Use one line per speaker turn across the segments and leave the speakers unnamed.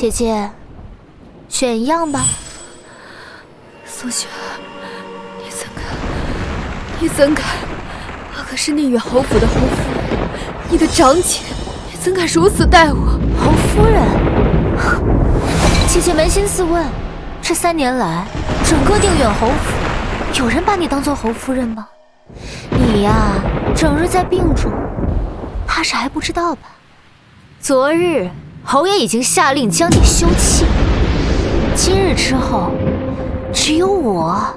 姐姐，选一样吧。
宋雪，你怎敢？我可是宁远侯府的侯夫人，你的长姐，你怎敢如此待我？
侯夫人，姐姐扪心自问，这3年来，整个定远侯府，有人把你当做侯夫人吗？你呀，整日在病中，怕是还不知道吧？昨日侯爷已经下令将你休弃，今日之后，只有我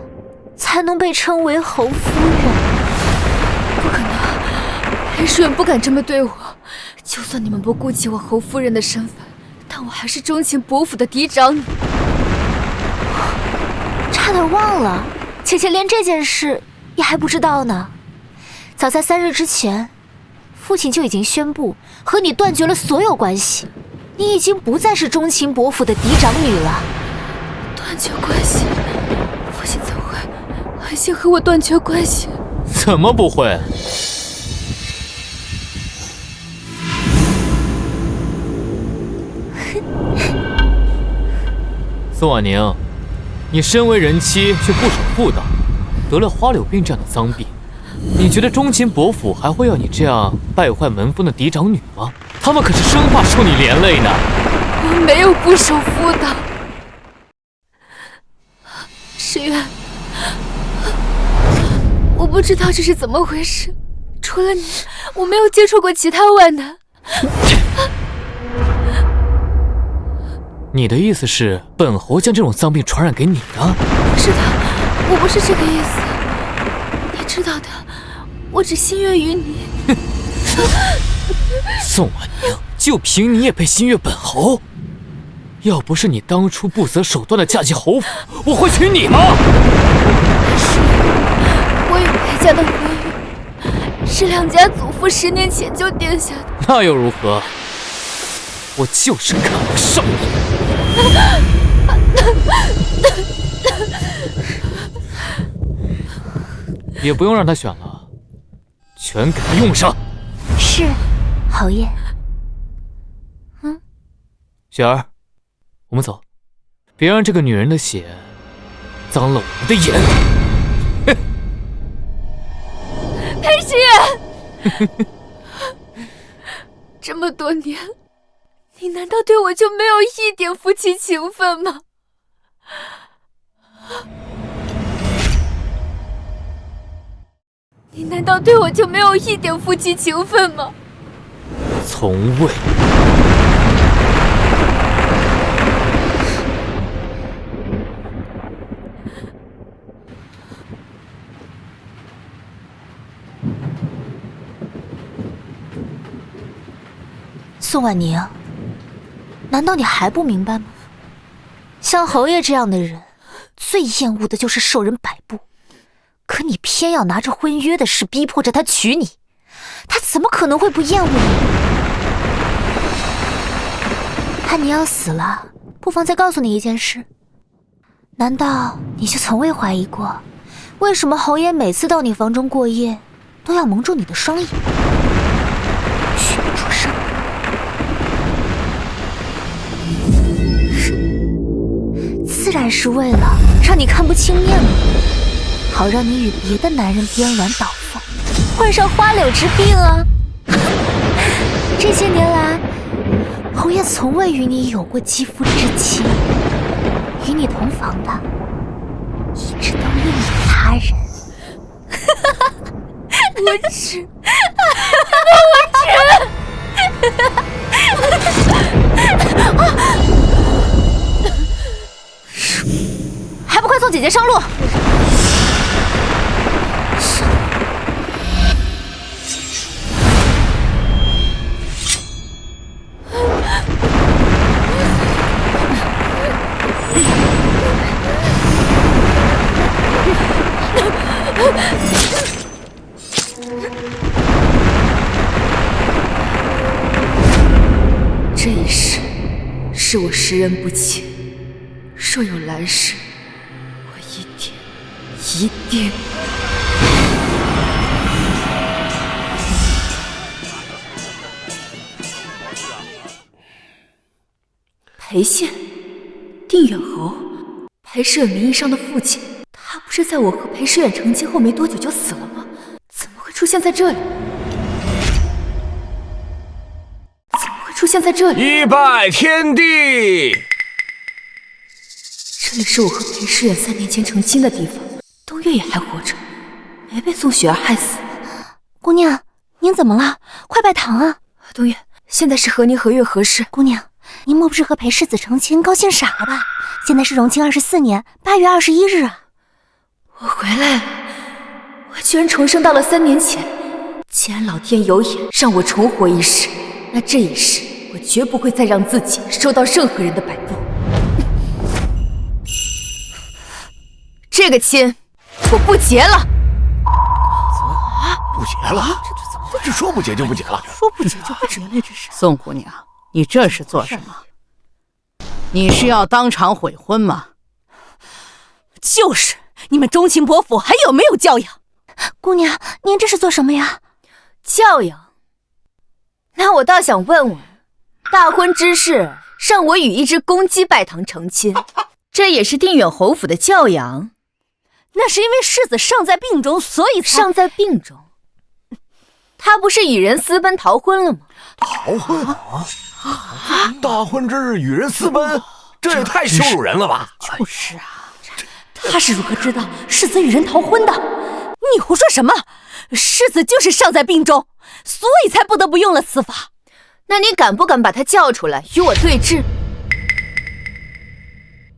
才能被称为侯夫人。
不可能，裴世远不敢这么对我。就算你们不顾及我侯夫人的身份，但我还是钟情伯府的嫡长女。
差点忘了，姐姐连这件事也还不知道呢。早在3日之前，父亲就已经宣布和你断绝了所有关系，你已经不再是钟情伯府的嫡长女了。
断绝关系？父亲怎会狠心和我断绝关系？
怎么不会？宋婉宁，你身为人妻却不守妇道，得了花柳病这样的脏病，你觉得钟情伯府还会要你这样败坏门风的嫡长女吗？他们可是生怕受你连累呢。
我没有不守妇道。石原，我不知道这是怎么回事，除了你，我没有接触过其他外男。
你的意思是，本侯将这种脏病传染给你的？
不是的，我不是这个意思。你知道的，我只心悦于你。
宋婉宁，就凭你也配心悦本侯？要不是你当初不择手段的嫁进侯府，我会娶你吗？
是，我与裴家的婚约是两家祖父10年前就定下的。
那又如何？我就是看不上你。也不用让他选了，全给他用上。
是，侯爷。
雪儿，我们走，别让这个女人的血脏了我们的眼。
裴时远，这么多年，你难道对我就没有一点夫妻情分吗？你难道对我就没有一点夫妻情分吗？
从未。
宋婉宁，难道你还不明白吗？像侯爷这样的人，最厌恶的就是受人摆布。可你偏要拿着婚约的事逼迫着他娶你，他怎么可能会不厌恶你？怕你要死了，不妨再告诉你一件事。难道你就从未怀疑过，为什么侯爷每次到你房中过夜，都要蒙住你的双眼，不许你出声？自然是为了让你看不清面目，好让你与别的男人颠鸾倒凤，患上花柳之病啊！这些年来，侯爷从未与你有过肌肤之亲，与你同房的一直都另有他人。
无耻！
还不快送姐姐上路！
这一世是我识人不清，若有来世，我一定。裴宪，定远侯，裴世远名义上的父亲，他不是在我和裴世远成亲后没多久就死了吗？怎么会出现在这里？
一拜天地！
这里是我和裴世远3年前成亲的地方，东岳也还活着，没被宋雪儿害死。
姑娘，您怎么了？快拜堂啊！
东岳，现在是和您何月何日？
姑娘，您莫不是和裴世子成亲高兴傻了吧？现在是荣庆24年8月21日啊！
我回来了，我居然重生到了3年前。既然老天有眼让我重活一世，那这一世我绝不会再让自己受到任何人的摆布。这个亲我不结了。
不结了？这怎么回事？说不结就不结了？
说不结就不结了，这是。宋姑娘，你这是做什么？你是要当场悔婚吗？
就是，你们忠亲伯府还有没有教养？
姑娘，您这是做什么呀？
教养？那我倒想问问，大婚之事让我与一只公鸡拜堂成亲，这也是定远侯府的教养？
那是因为世子尚在病中，所以
尚在病中。他不是与人私奔逃婚了吗？
逃婚啊！大婚之日与人私奔，这也太羞辱人了吧！
就是啊，他是如何知道世子与人逃婚的？你胡说什么？世子就是尚在病中，所以才不得不用了此法。
那你敢不敢把他叫出来与我对质？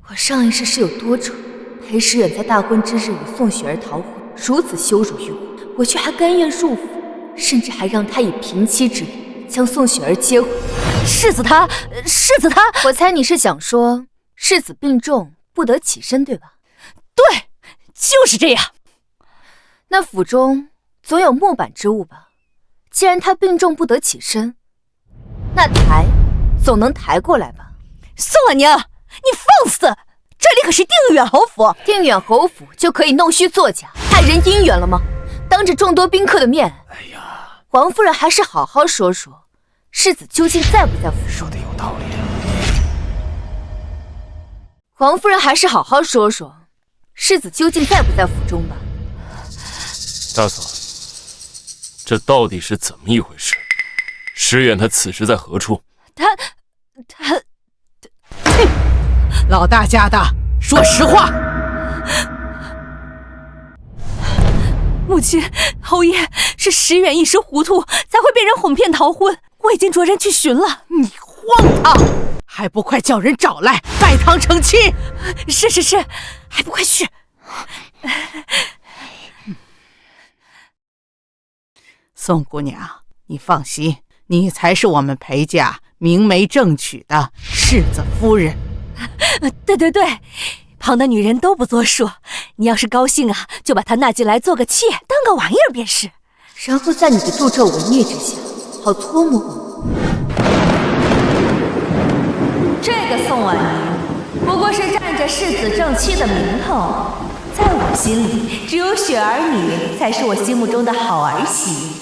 我上一世是有多蠢，裴时远在大婚之日与宋雪儿逃婚，如此羞辱于我却还甘愿入府，甚至还让他以平妻之礼将宋雪儿接回。
世子他，
我猜你是想说世子病重不得起身，对吧？
对，就是这样。
那府中总有木板之物吧？既然他病重不得起身，那抬总能抬过来吧？
宋婉娘，你放肆！这里可是定远侯府，
定远侯府就可以弄虚作假，害人姻缘了吗？当着众多宾客的面，
哎呀，
王夫人还是好好说说，世子究竟在不在府？
说的有道理啊。
王夫人还是好好说说，世子究竟在不在府中吧？
大嫂，这到底是怎么一回事？石远他此时在何处？
他，
老大家的，说实话。
母亲，侯爷，是石远一时糊涂，才会被人哄骗逃婚。我已经着人去寻了。
你荒唐，还不快叫人找来拜堂成亲？
是，还不快去！
宋姑娘，你放心，你才是我们裴家明媒正娶的世子夫人。
对，旁的女人都不作数。你要是高兴啊，就把她纳进来做个妾，当个玩意儿便是。
然后在你的助纣为虐之下，好搓磨我。
这个宋婉宁不过是占着世子正妻的名头，在我心里，只有雪儿你才是我心目中的好儿媳。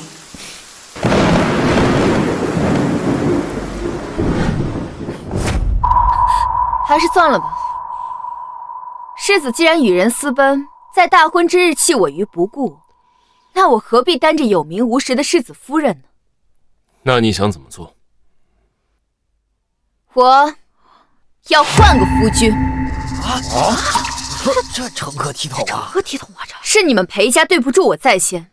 还是算了吧。世子既然与人私奔，在大婚之日弃我于不顾，那我何必担着有名无实的世子夫人呢？
那你想怎么做？
我要换个夫君。
这成何体统啊！
是你们裴家对不住我在先。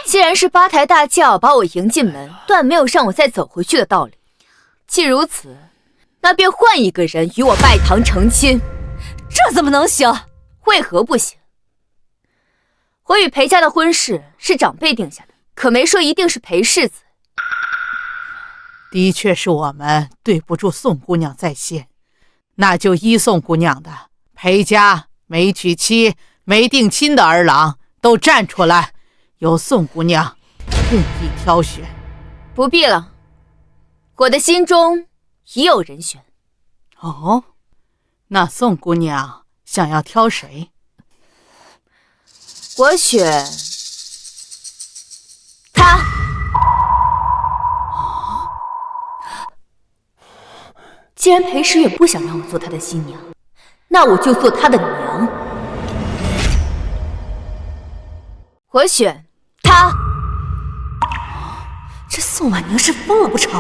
既然是八抬大轿把我迎进门，断没有让我再走回去的道理。既如此，那便换一个人与我拜堂成亲。
这怎么能行？
为何不行？我与裴家的婚事是长辈定下的，可没说一定是裴世子。
的确是我们对不住宋姑娘在先，那就依宋姑娘的，裴家没娶妻没定亲的儿郎都站出来，由宋姑娘任意挑选。
不必了，我的心中已有人选。
哦，那宋姑娘想要挑谁？
我选他。既然裴时远不想让我做他的新娘，那我就做他的娘。我选他。
这宋婉宁是疯了不成？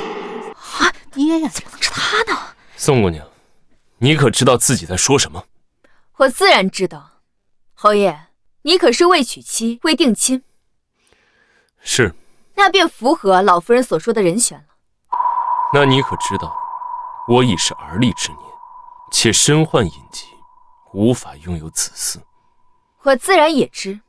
啊，爹呀，怎么能是他呢？
宋姑娘，你可知道自己在说什么？
我自然知道。侯爷，你可是未娶妻未定亲。
是。
那便符合老夫人所说的人选了。
那你可知道，我已是而立之年，且身患隐疾，无法拥有子嗣。
我自然也知，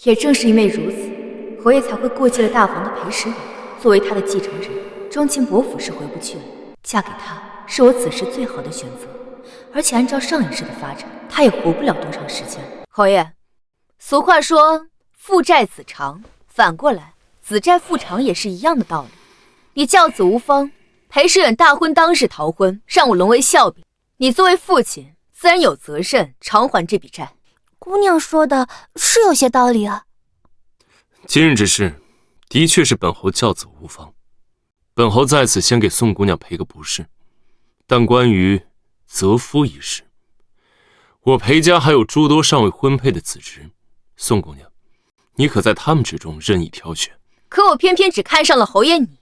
也正是因为如此，侯爷才会过继了大房的裴时远作为他的继承人。钟情伯府是回不去了，嫁给他是我此时最好的选择。而且按照上一世的发展，他也活不了多长时间。侯爷，俗话说父债子偿，反过来子债父偿也是一样的道理。你教子无方，裴时远大婚当日逃婚，让我沦为笑柄。你作为父亲，自然有责任偿还这笔债。
姑娘说的是有些道理啊。
今日之事，的确是本侯教子无方。本侯在此先给宋姑娘赔个不是，但关于择夫一事，我裴家还有诸多尚未婚配的子侄，宋姑娘，你可在他们之中任意挑选。
可我偏偏只看上了侯爷你。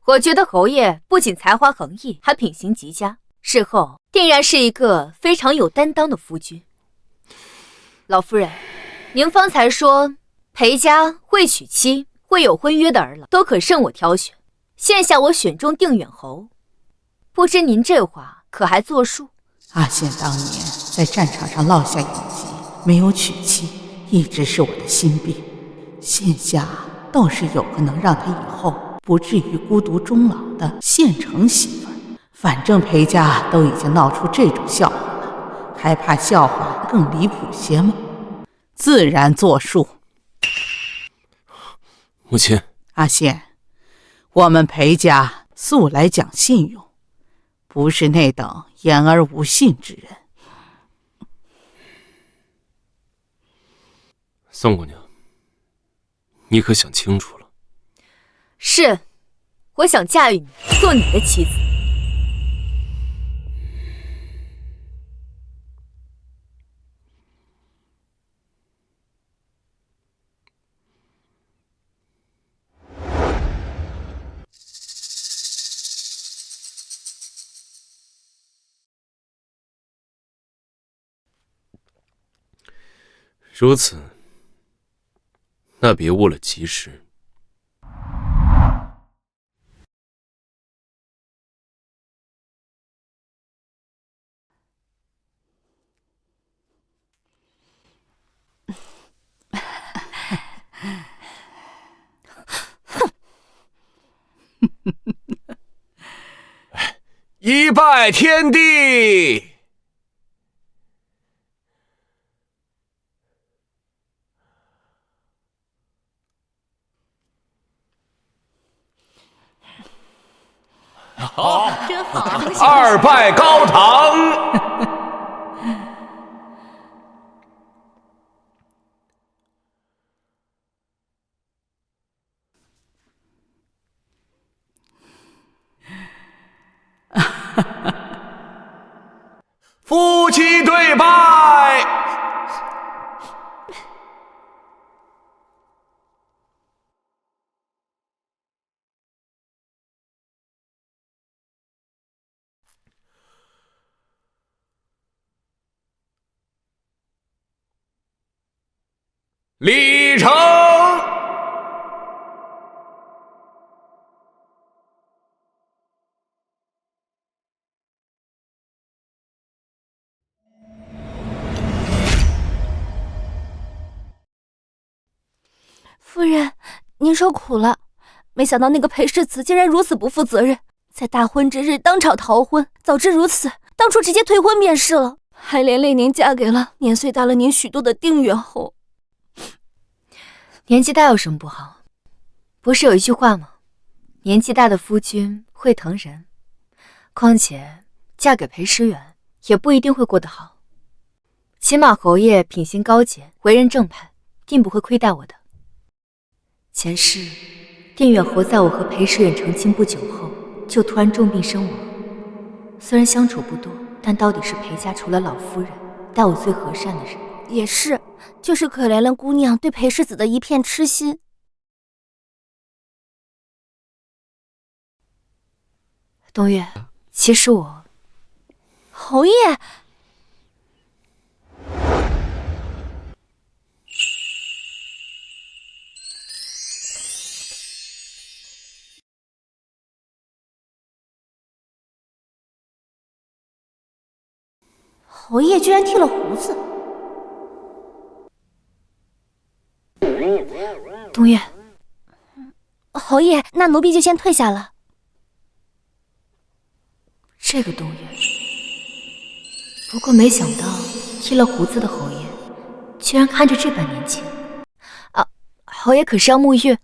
我觉得侯爷不仅才华横溢，还品行极佳，日后定然是一个非常有担当的夫君。老夫人，您方才说裴家未娶妻、未有婚约的儿郎都可任我挑选，现下我选中定远侯，不知您这话可还作数？
阿宪当年在战场上落下隐疾，没有娶妻，一直是我的心病。现下倒是有个能让他以后不至于孤独终老的现成媳妇儿。反正裴家都已经闹出这种笑话了，还怕笑话更离谱些吗？自然作数。
母亲，
阿宪，我们裴家素来讲信用，不是那等言而无信之人。
宋姑娘，你可想清楚了？
是，我想驾驭你，做你的妻子。
如此，那别误了吉时。
一拜天地。好，
真好，
二拜高堂。夫妻对拜。礼成。
夫人，您受苦了。没想到那个裴世子竟然如此不负责任，在大婚之日当场逃婚。早知如此，当初直接退婚便是了，还连累您嫁给了年岁大了您许多的定远侯。
年纪大有什么不好？不是有一句话吗？年纪大的夫君会疼人。况且嫁给裴时远也不一定会过得好。起码侯爷品行高洁，为人正派，定不会亏待我的。前世定远侯在我和裴时远成亲不久后就突然重病身亡，虽然相处不多，但到底是裴家除了老夫人待我最和善的人。
也是，就是可怜了姑娘对裴世子的一片痴心。
东岳，其实我……
侯爷，侯爷居然剃了胡子。
东岳，
侯爷，那奴婢就先退下了。
这个东岳，不过没想到剃了胡子的侯爷，居然看着这般年轻。啊，侯爷可是要沐浴？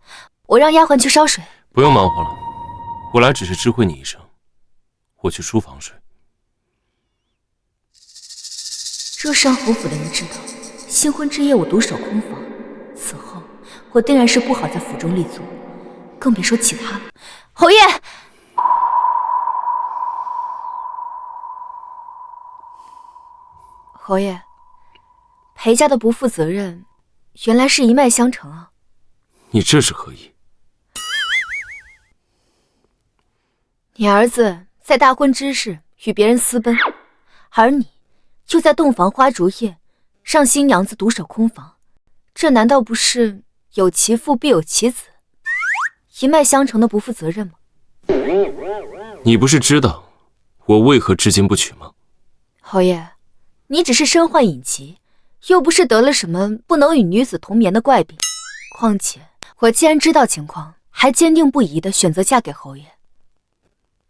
我让丫鬟去烧水。
不用忙活了，我来只是知会你一声，我去书房睡。
若是让侯府的人知道新婚之夜我独守空房，此后我定然是不好在府中立足，更别说其他了。侯爷，侯爷，裴家的不负责任，原来是一脉相承啊！
你这是何意？
你儿子在大婚之日与别人私奔，而你又在洞房花烛夜让新娘子独守空房，这难道不是有其父必有其子，一脉相承的不负责任吗？
你不是知道我为何至今不娶吗？
侯爷，你只是身患隐疾，又不是得了什么不能与女子同眠的怪病。况且我既然知道情况，还坚定不移地选择嫁给侯爷，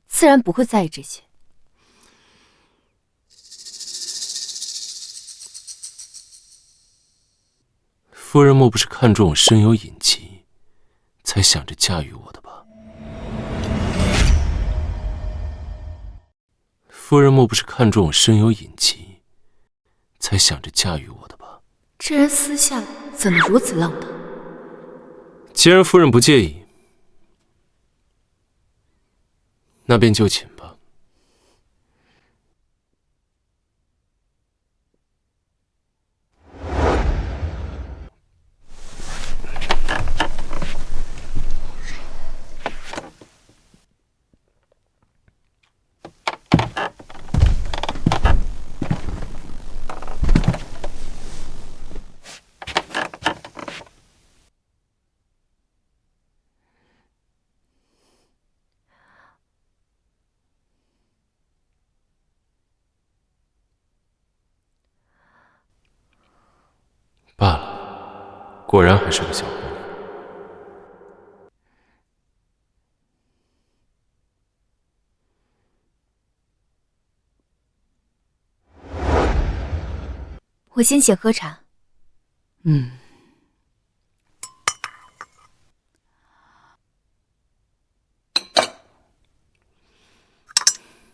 自然不会在意这些。
夫人莫不是看中我身有隐疾，才想着驾驭我的吧？夫人莫不是看中我身有隐疾，才想着驾驭我的吧？
这人私下怎能如此浪荡？
既然夫人不介意，那便就寝吧。罢了，果然还是个小姑娘。
我先请喝茶。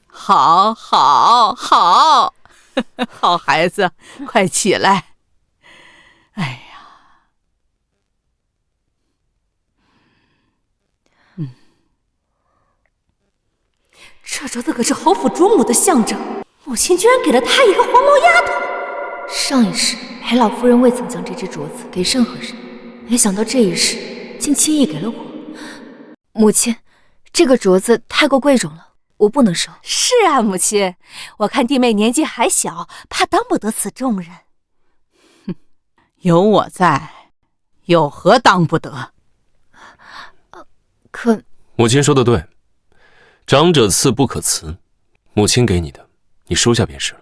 好，好，好，好孩子，快起来。哎呀，
这镯子可是侯府主母的象征，母亲居然给了她一个黄毛丫头。
上一世裴老夫人未曾将这只镯子给任何人，没想到这一世竟轻易给了我。母亲，这个镯子太过贵重了，我不能收。
是啊，母亲，我看弟妹年纪还小，怕当不得此重任。
有我在，有何当不得？
可
母亲说的对，长者赐不可辞，母亲给你的，你收下便是了。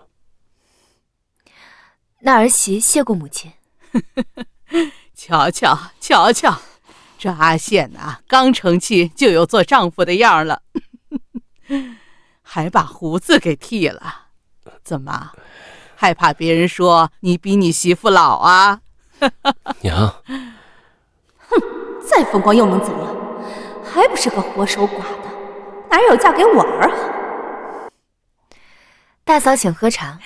那儿媳谢过母亲。
瞧瞧，瞧瞧，这阿宪啊，刚成器就有做丈夫的样了，还把胡子给剃了，怎么，害怕别人说你比你媳妇老啊？
娘，
再风光又能怎样？还不是个活守寡的，哪有嫁给我儿好？
大嫂请喝茶。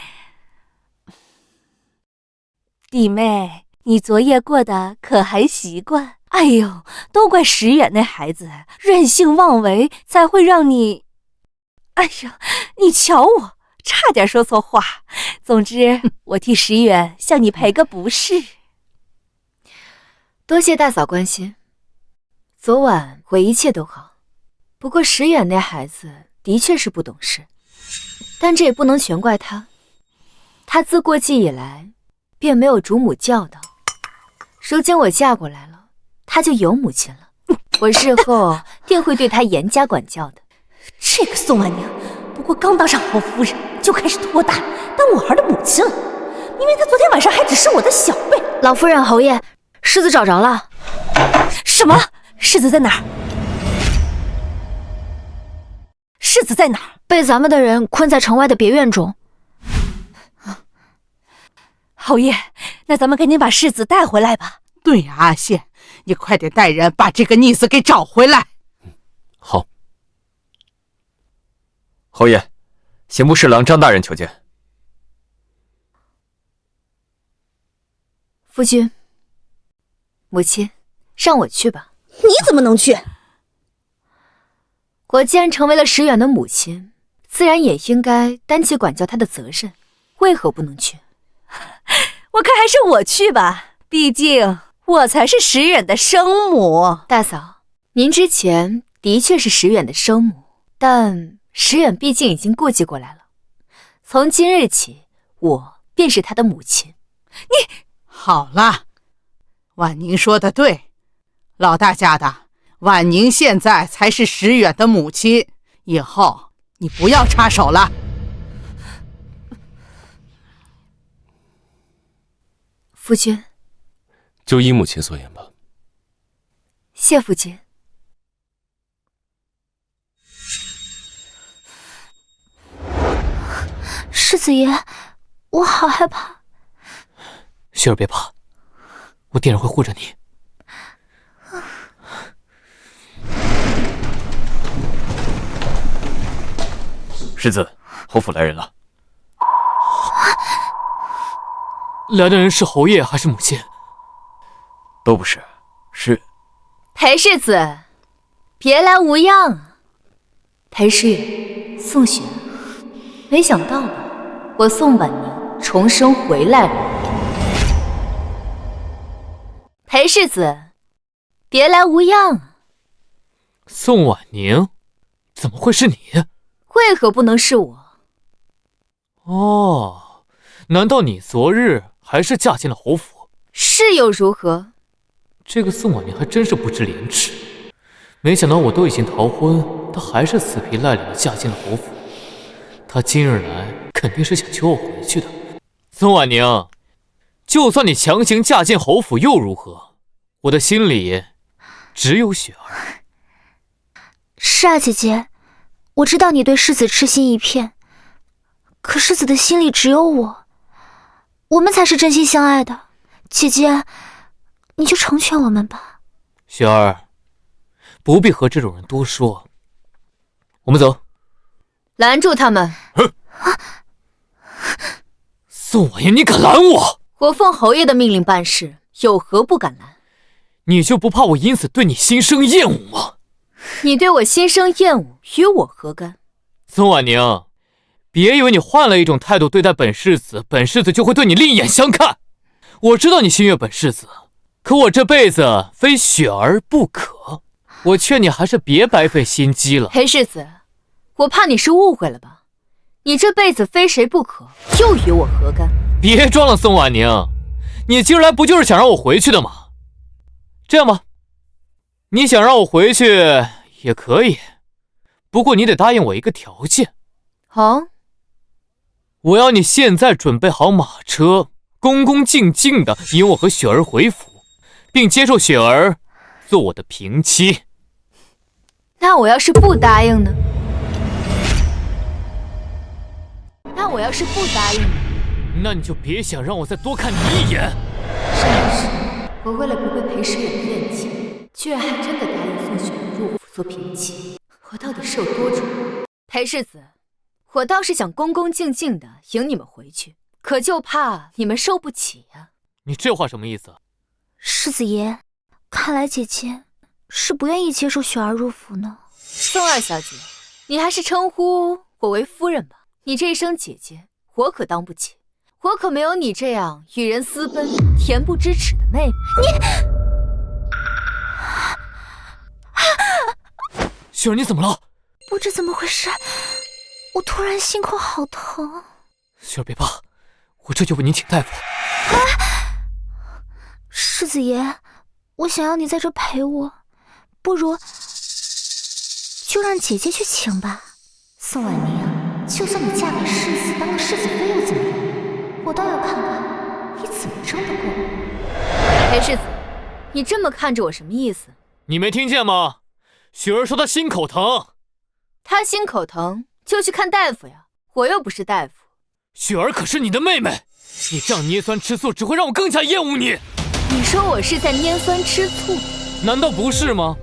弟妹，你昨夜过得可还习惯？哎呦，都怪石远那孩子任性妄为，才会让你……哎呀，你瞧我，差点说错话。总之，我替石远向你赔个不是。
多谢大嫂关心。昨晚我一切都好，不过石远那孩子的确是不懂事，但这也不能全怪他。他自过继以来便没有主母教导，如今我嫁过来了，他就有母亲了。我日后定会对他严加管教的。
这个宋婉宁，不过刚当上侯夫人，就开始托大当我儿的母亲了。明明他昨天晚上还只是我的小辈。
老夫人、侯爷，世子找着了。
什么？世子在哪儿？世子在哪儿？
被咱们的人困在城外的别院中。
侯爷，那咱们赶紧把世子带回来吧。
对呀，阿宪，你快点带人把这个逆子给找回来。
好。侯爷，刑部侍郎张大人求见。
夫君，母亲，让我去吧。
你怎么能去？
我既然成为了石远的母亲，自然也应该担起管教他的责任，为何不能去？
我看还是我去吧，毕竟我才是石远的生母。
大嫂，您之前的确是石远的生母，但石远毕竟已经顾及过来了。从今日起，我便是他的母亲。
你好了，婉宁说的对，老大家的，婉宁现在才是石远的母亲，以后你不要插手了。
夫君，
就依母亲所言吧。
谢夫君。
世子爷，我好害怕。
雪儿别怕，我定然会护着你。
世子，侯府来人了。
来的人是侯爷还是母亲？
都不是，是
裴世子，别来无恙啊。裴世远，宋雪，没想到吧，我宋婉宁重生回来了。裴世子，别来无恙啊。
宋婉宁，怎么会是你？
为何不能是我？
哦，难道你昨日还是嫁进了侯府？
是又如何？
这个宋婉宁还真是不知廉耻，没想到我都已经逃婚，她还是死皮赖脸的嫁进了侯府。她今日来肯定是想求我回去的。宋婉宁，就算你强行嫁进侯府又如何？我的心里只有雪儿。
是啊，姐姐，我知道你对世子痴心一片，可世子的心里只有我，我们才是真心相爱的。姐姐，你就成全我们吧。
雪儿，不必和这种人多说，我们走。
拦住他们！
宋婉言，你敢拦我？
我奉侯爷的命令办事，有何不敢拦？
你就不怕我因此对你心生厌恶吗？
你对我心生厌恶，与我何干？
宋婉宁，别以为你换了一种态度对待本世子，本世子就会对你另眼相看。我知道你心悦本世子，可我这辈子非雪儿不可。我劝你还是别白费心机了。
裴世子，我怕你是误会了吧？你这辈子非谁不可，又与我何干？
别装了，宋婉宁，你今儿来不就是想让我回去的吗？这样吧，你想让我回去也可以，不过你得答应我一个条件。
好，
我要你现在准备好马车，恭恭敬敬地引我和雪儿回府，并接受雪儿做我的平妻。
那我要是不答应呢？
那你就别想让我再多看你一眼。
我为了不被裴世远厌弃，居然还真的答应送雪儿入府做平妻，我到底是有多蠢？裴世子，我倒是想恭恭敬敬的迎你们回去，可就怕你们受不起呀。
你这话什么意思？
世子爷，看来姐姐是不愿意接受雪儿入府呢。
宋二小姐，你还是称呼我为夫人吧，你这一声姐姐，我可当不起。我可没有你这样与人私奔、恬不知耻的妹妹。
雪儿，你怎么了？
不知怎么回事，我突然心口好疼。
雪儿别怕，我这就为您请大夫。
世子爷，我想要你在这陪我，不如就让姐姐去请吧。宋婉宁，就算你嫁给世子当了世子妃又怎么样？我倒要看看你怎么争得过我。
裴世子，你这么看着我什么意思？
你没听见吗？雪儿说她心口疼。
她心口疼就去看大夫呀，我又不是大夫。
雪儿可是你的妹妹，你这样捏酸吃醋只会让我更加厌恶你。
你说我是在捏酸吃醋？
难道不是吗？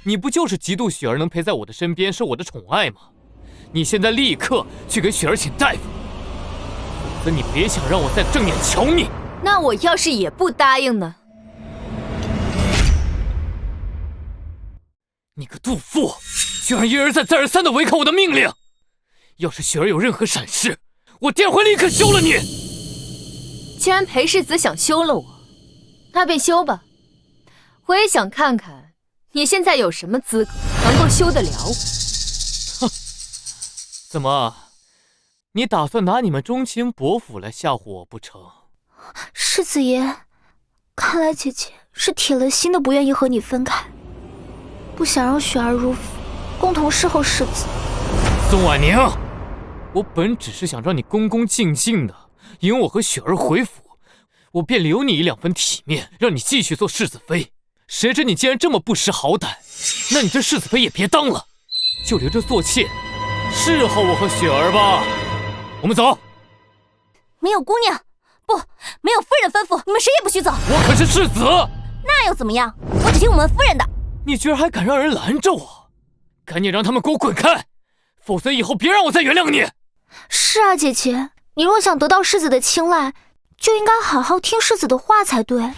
你不就是嫉妒雪儿能陪在我的身边，是我的宠爱吗？你现在立刻去给雪儿请大夫，否则你别想让我再正眼瞧你。
那我要是也不答应呢？
你个妒妇，居然一而再再而三地违抗我的命令！要是雪儿有任何闪失，我定会立刻休了你。
既然裴世子想休了我，那便休吧。我也想看看你现在有什么资格能够休得了我。
哼，怎么，你打算拿你们忠亲伯府来吓唬我不成？
世子爷，看来姐姐是铁了心的不愿意和你分开，不想让雪儿入府，共同侍候世子。
宋婉宁，我本只是想让你恭恭敬敬的迎我和雪儿回府，我便留你1-2分体面，让你继续做世子妃。谁知你既然这么不识好歹，那你这世子妃也别当了，就留着做妾，侍候我和雪儿吧。我们走。
没有姑娘，不，没有夫人吩咐，你们谁也不许走。
我可是世子。
那又怎么样？我只听我们夫人的。
你居然还敢让人拦着我！赶紧让他们给我滚开，否则以后别让我再原谅你。
是啊，姐姐，你若想得到世子的青睐，就应该好好听世子的话才对。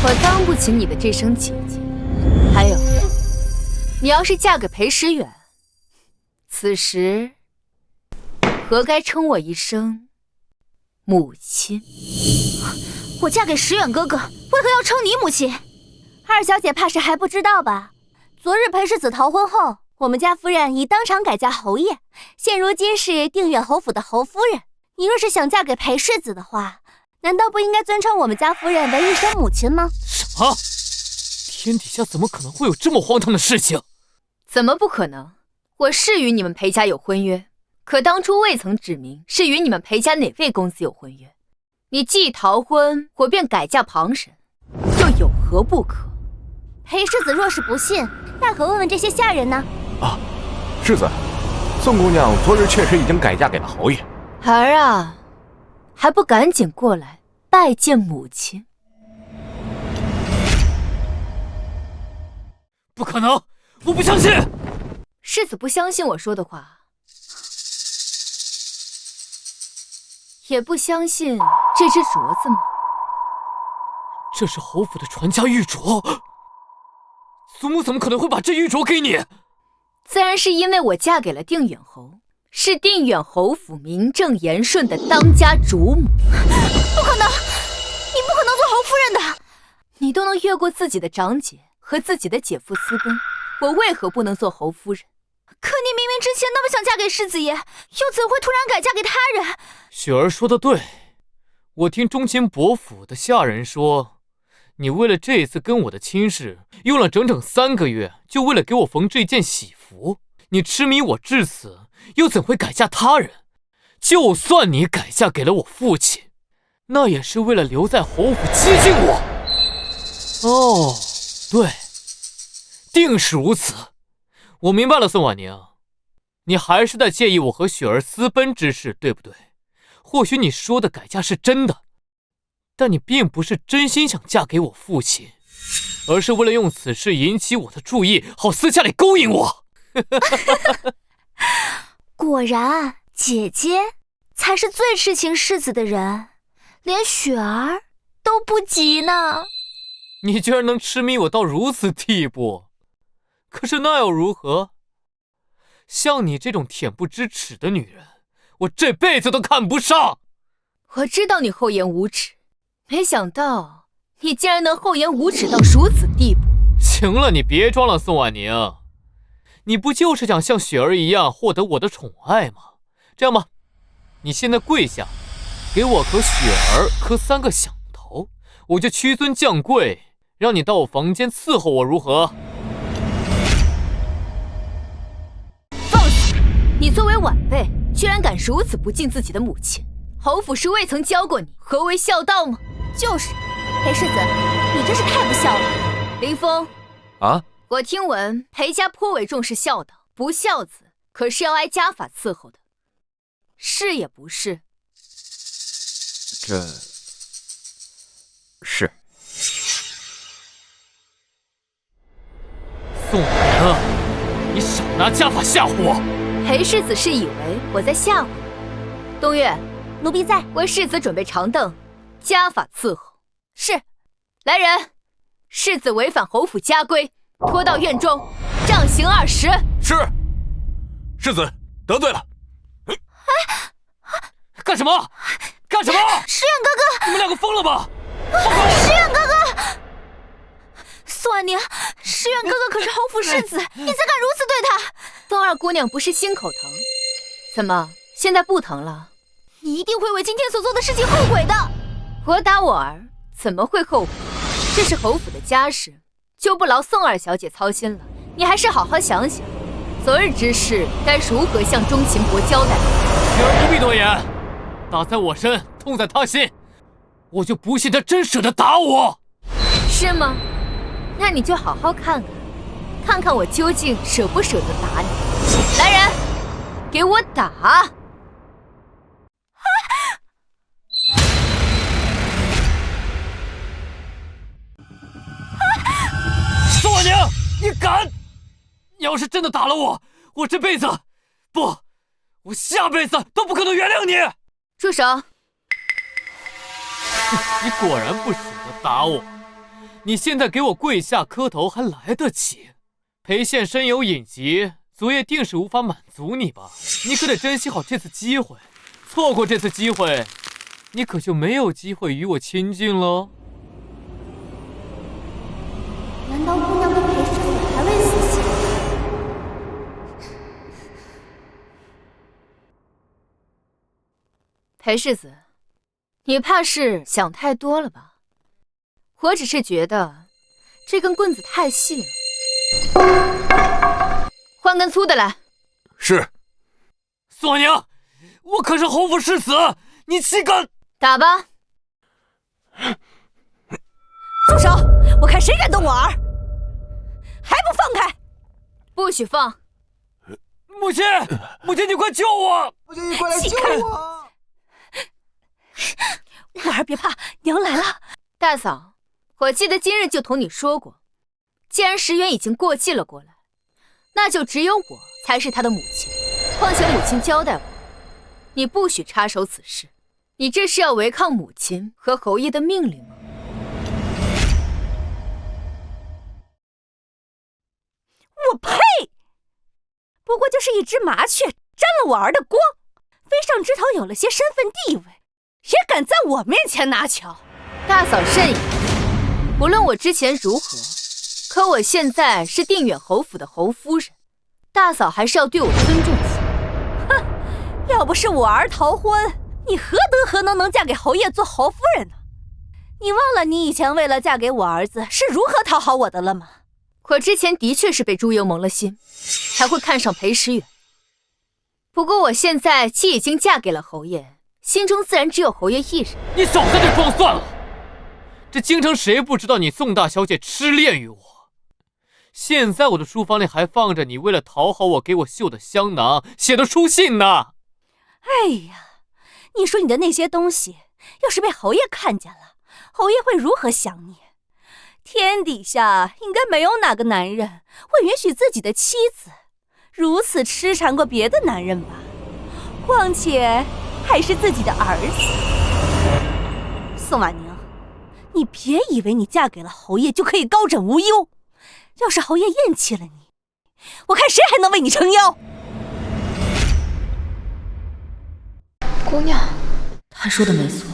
我当不起你的这声姐姐。还有，你要是嫁给裴时远，此时何该称我一声母亲？
我嫁给时远哥哥，为何要称你母亲？
二小姐怕是还不知道吧？昨日裴世子逃婚后，我们家夫人已当场改嫁侯爷，现如今是定远侯府的侯夫人。你若是想嫁给裴世子的话，难道不应该尊称我们家夫人为一声母亲吗？
什么？天底下怎么可能会有这么荒唐的事情？
怎么不可能？我是与你们裴家有婚约，可当初未曾指明是与你们裴家哪位公子有婚约。你既逃婚，我便改嫁旁人，又有何不可？
裴世子若是不信，大可问问这些下人呢。
啊，世子，宋姑娘昨日确实已经改嫁给了侯爷。
儿啊，还不赶紧过来拜见母亲？
不可能，我不相信！
世子不相信我说的话，也不相信这只镯子吗？
这是侯府的传家玉镯，祖母怎么可能会把这玉镯给你？
自然是因为我嫁给了定远侯，是定远侯府名正言顺的当家主母。
不可能，你不可能做侯夫人的。
你都能越过自己的长姐和自己的姐夫私奔，我为何不能做侯夫人？
可你明明之前那么想嫁给世子爷，又怎会突然改嫁给他人？
雪儿说的对，我听忠亲伯府的下人说，你为了这次跟我的亲事，用了整整3个月，就为了给我缝制一件喜服。你痴迷我至此，又怎会改嫁他人？就算你改嫁给了我父亲，那也是为了留在侯府接近我。哦，对，定是如此。我明白了，宋婉宁，你还是在介意我和雪儿私奔之事，对不对？或许你说的改嫁是真的，但你并不是真心想嫁给我父亲，而是为了用此事引起我的注意，好私下里勾引我。
果然，姐姐才是最痴情世子的人，连雪儿都不及呢。
你居然能痴迷我到如此地步，可是那又如何？像你这种恬不知耻的女人，我这辈子都看不上。
我知道你厚颜无耻，没想到你竟然能厚颜无耻到如此地步。
行了，你别装了，宋婉宁，你不就是想像雪儿一样获得我的宠爱吗？这样吧，你现在跪下，给我和雪儿磕3个响头，我就屈尊降贵，让你到我房间伺候我，如何？
放肆！你作为晚辈，居然敢如此不敬自己的母亲，侯府是未曾教过你何为孝道吗？
就是，裴世子，你真是太不孝了。
林峰，
啊，
我听闻裴家颇为重视孝道，不孝子可是要挨家法伺候的，是也不是？
这是。
宋婉宁，你少拿家法吓唬我！
裴世子是以为我在吓唬你。东岳，
奴婢在，
为世子准备长凳，家法伺候。
是。
来人，世子违反侯府家规，拖到院中，杖刑20。
是。世子得罪了。
干什么？干什么？
诗远哥哥，
你们两个疯了吧？
诗远哥哥，宋婉宁，诗远哥哥可是侯府世子，你怎敢如此对他？
冬二姑娘不是心口疼，怎么现在不疼了？
你一定会为今天所做的事情后悔的。
我打我儿怎么会后悔？这是侯府的家事，就不劳宋二小姐操心了。你还是好好想想，昨日之事该如何向钟勤伯交代。
雪儿不必多言，打在我身，痛在他心，我就不信他真舍得打我。
是吗？那你就好好看看，看看我究竟舍不舍得打你。来人，给我打！
宋婉宁，你敢！你要是真的打了我，我这辈子不，我下辈子都不可能原谅你！
住手！
你果然不舍得打我，你现在给我跪下磕头还来得及。裴县身有隐疾，昨夜定是无法满足你吧？你可得珍惜好这次机会，错过这次机会，你可就没有机会与我亲近了。
难道姑娘对裴世子还未死心？
裴世子，你怕是想太多了吧？我只是觉得这根棍子太细了，换根粗的来。
是。
宋婉宁，我可是侯府世子，你岂敢？
打吧！
住手！我看谁敢动我儿！还不放开！
不许放！
母亲，母亲，你快救我！
母亲，你快来救我！
婉儿别怕，娘来了。
大嫂，我记得今日就同你说过，既然石原已经过继了过来，那就只有我才是他的母亲。况且母亲交代我，你不许插手此事。你这是要违抗母亲和侯爷的命令吗？
我呸！不过就是一只麻雀沾了我儿的光，飞上枝头有了些身份地位，也敢在我面前拿巧。
大嫂慎言，无论我之前如何，可我现在是定远侯府的侯夫人，大嫂还是要对我尊重些。
哼，要不是我儿逃婚，你何德何能嫁给侯爷做侯夫人呢？你忘了你以前为了嫁给我儿子是如何讨好我的了吗？
我之前的确是被朱由蒙了心，才会看上裴时远。不过我现在既已经嫁给了侯爷，心中自然只有侯爷一人。
你少在这装算了！这京城谁不知道你宋大小姐痴恋于我？现在我的书房里还放着你为了讨好我给我绣的香囊、写的书信呢。
哎呀，你说你的那些东西，要是被侯爷看见了，侯爷会如何想你？天底下应该没有哪个男人会允许自己的妻子如此痴缠过别的男人吧？况且还是自己的儿子。宋婉宁，你别以为你嫁给了侯爷就可以高枕无忧，要是侯爷厌弃了你，我看谁还能为你撑腰。姑娘，
他说的没错，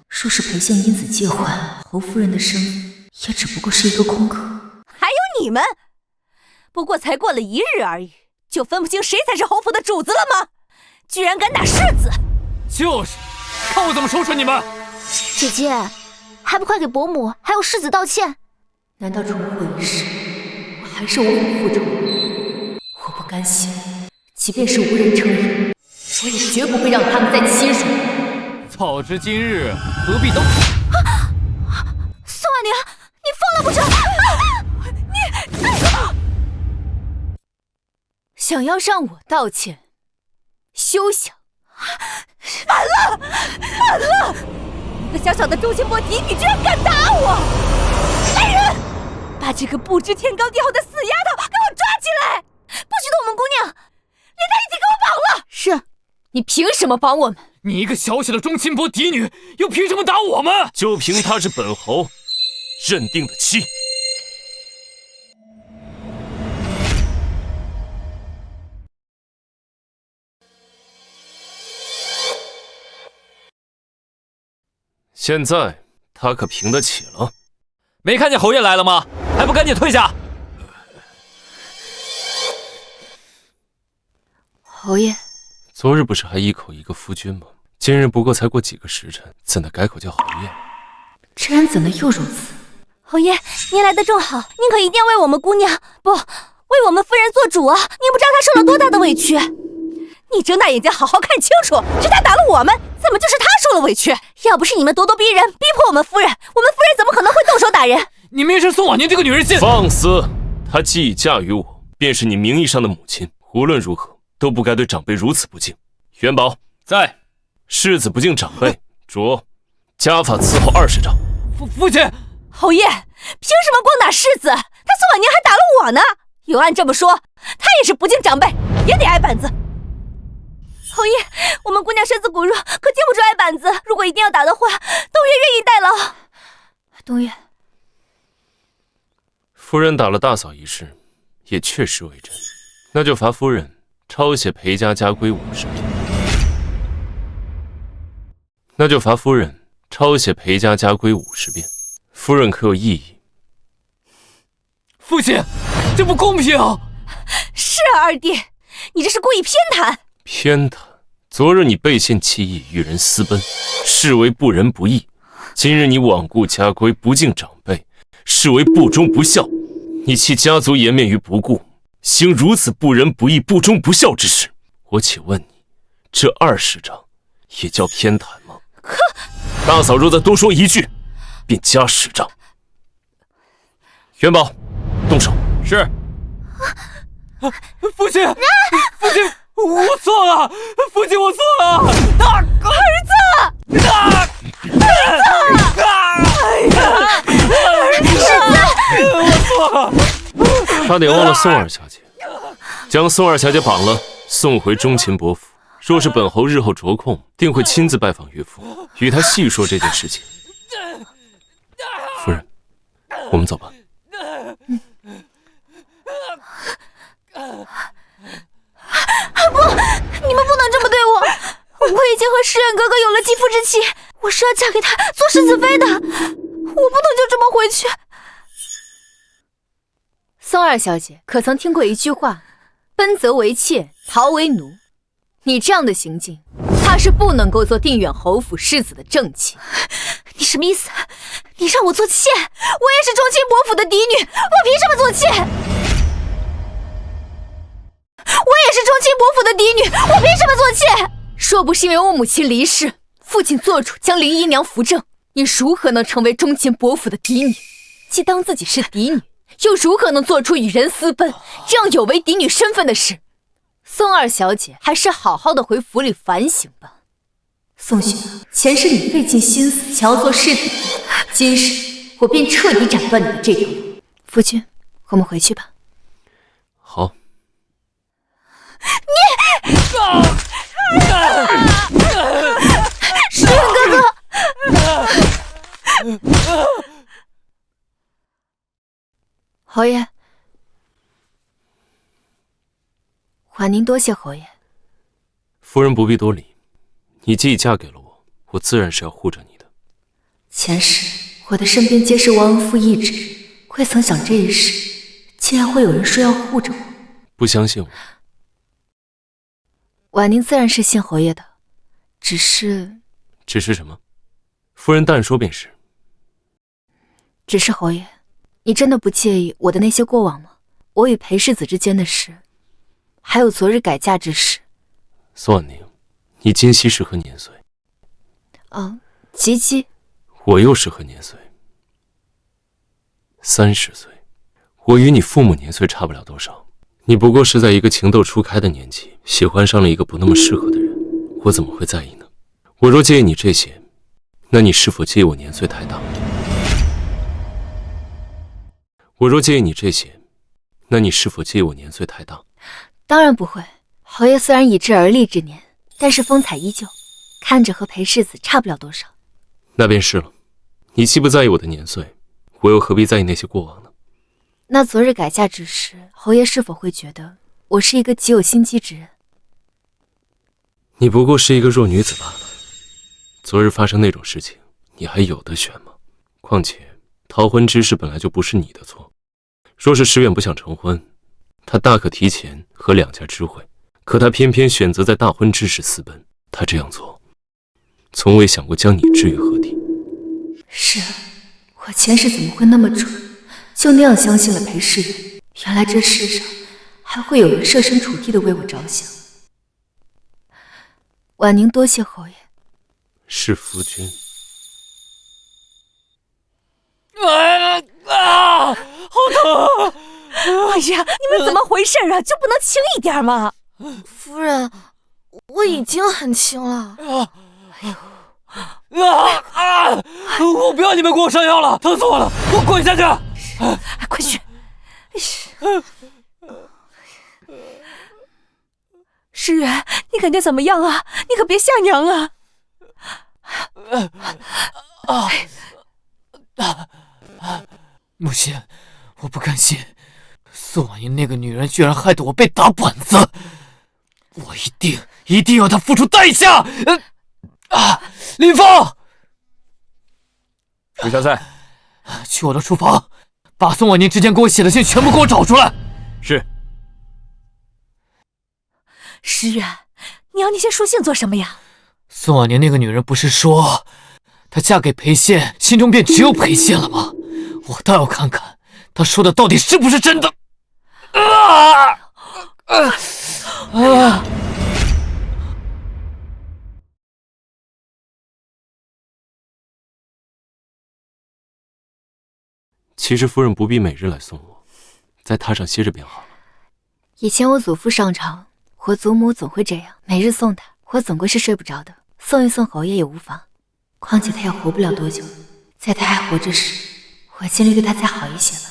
说是裴宪因此借换侯夫人的身份，也只不过是一个空壳。
还有你们，不过才过了1日而已，就分不清谁才是侯府的主子了吗？居然敢打世子！
就是，看我怎么收拾你们！
姐姐，还不快给伯母还有世子道歉？
难道重婚一事，我还是无法复仇？我不甘心，即便是无人承认，我也绝不会让他们再欺辱。
早知今日，何必当初？
宋婉宁，你疯了不成？
想要让我道歉，休想！
完了！一个小小的中心波嫡女居然敢打我！来人，把这个不知天高地厚的死丫头给我抓起来！不许动我们姑娘，连她一起给我绑了！
是，你凭什么绑我们？
你一个小小的中亲伯嫡女，又凭什么打我们？
就凭她是本侯认定的妻。现在他可平得起了。
没看见侯爷来了吗？还不赶紧退下！
侯爷，
昨日不是还一口一个夫君吗？今日不过才过几个时辰，怎的改口叫侯爷？
这人怎能又如此？
侯爷，您来得正好，您可一定要为我们姑娘，不，为我们夫人做主啊！您不知道她受了多大的委屈。你睁大眼睛好好看清楚，是他打了我们，怎么就是他受了委屈？要不是你们咄咄逼人，逼迫我们夫人怎么可能会动手打人？
你明是宋婉宁这个女人信。
放肆！她既已嫁于我，便是你名义上的母亲，无论如何都不该对长辈如此不敬。元宝
在，
世子不敬长辈，着家法伺候20丈。
父亲，
侯爷，凭什么光打世子？他宋婉宁还打了我呢！有按这么说，他也是不敬长辈，也得挨板子。侯爷，我们姑娘身子骨弱，可经不住挨板子。如果一定要打的话，东岳愿意代劳。
东岳，
夫人打了大嫂一事，也确实为真，那就罚夫人抄写裴家家规50遍。那就罚夫人抄写裴家家规50遍。夫人可有异议？
父亲，这不公平！
是啊，二弟，你这是故意偏袒。
偏袒！昨日你背信弃义，与人私奔，视为不仁不义；今日你罔顾家规，不敬长辈，视为不忠不孝。你弃家族颜面于不顾，行如此不仁不义、不忠不孝之事，我且问你，这20丈也叫偏袒吗？大嫂若再多说一句，便加10丈。元宝，动手。
是。
父亲，父亲，我错了，父亲，我错了。
儿子，
我错了。
差点忘了宋二小姐，将宋二小姐绑了，送回忠勤伯府。若是本侯日后着空，定会亲自拜访岳父，与他细说这件事情。夫人，我们走吧。
不，你们不能这么对我！我已经和诗远哥哥有了继父之情，我是要嫁给他，做世子妃的，我不能就这么回去。
宋二小姐可曾听过一句话：奔则为妾，逃为奴？你这样的行径，怕是不能够做定远侯府世子的正妻。
你什么意思？你让我做妾？我也是忠亲伯府的嫡女，我凭什么做妾？我也是忠亲伯府的嫡女，我凭什么做妾？
若不是因为我母亲离世，父亲做主将林姨娘扶正，你如何能成为忠亲伯府的嫡女？既当自己是嫡女，又如何能做出与人私奔这样有违嫡女身份的事？宋二小姐，还是好好的回府里反省吧。宋雪，前世你费尽心思想要做世子，今世我便彻底斩断你的这条路。夫君，我们回去吧。
好。
诗远哥哥，
侯爷，还您多谢侯爷。
夫人不必多礼，你既已嫁给了我，我自然是要护着你的。
前世我的身边皆是忘恩负义之人，未曾想这一世竟然会有人说要护着我。
不相信我？
婉宁自然是信侯爷的，只是
什么？夫人但说便是。
只是侯爷，你真的不介意我的那些过往吗？我与裴世子之间的事，还有昨日改嫁之事。
宋婉宁，你今夕是何年岁？
吉吉。
我又是何年岁？30岁。我与你父母年岁差不了多少，你不过是在一个情窦初开的年纪，喜欢上了一个不那么适合的人，我怎么会在意呢？我若介意你这些，那你是否介意我年岁太大？我若介意你这些，那你是否介意我年岁太大？
当然不会。侯爷虽然已至而立之年，但是风采依旧，看着和裴世子差不了多少。
那便是了。你既不在意我的年岁，我又何必在意那些过往呢？
那昨日改嫁之时，侯爷是否会觉得我是一个极有心机之人？
你不过是一个弱女子罢了。昨日发生那种事情，你还有得选吗？况且逃婚之事本来就不是你的错。若是石远不想成婚，他大可提前和两家知会，可他偏偏选择在大婚之时私奔。他这样做，从未想过将你置于何地。
是啊，我前世怎么会那么蠢，就那样相信了裴世远？原来这世上还会有人设身处地的为我着想。婉宁多谢侯爷。
是夫君。
好疼！
哎呀，你们怎么回事啊？就不能轻一点吗？
夫人，我已经很轻了。
我不要你们给我上药了，疼死我了！我滚下去！
快去！石远，你感觉怎么样啊？你可别吓娘啊！
母亲，我不甘心，宋婉莹那个女人居然害得我被打板子，我一定要她付出代价！林峰，
楚小菜，
去我的书房，把宋婉宁之前给我写的信全部给我找出来。
是。
石远，你要那些书信做什么呀？
宋婉宁那个女人不是说，她嫁给裴宪，心中便只有裴宪了吗？我倒要看看她说的到底是不是真的。
其实夫人不必每日来送我，在榻上歇着便好了。
以前我祖父上朝，我祖母总会这样，每日送他，我总归是睡不着的。送一送侯爷也无妨，况且他也活不了多久，在他还活着时，我尽力对他再好一些吧。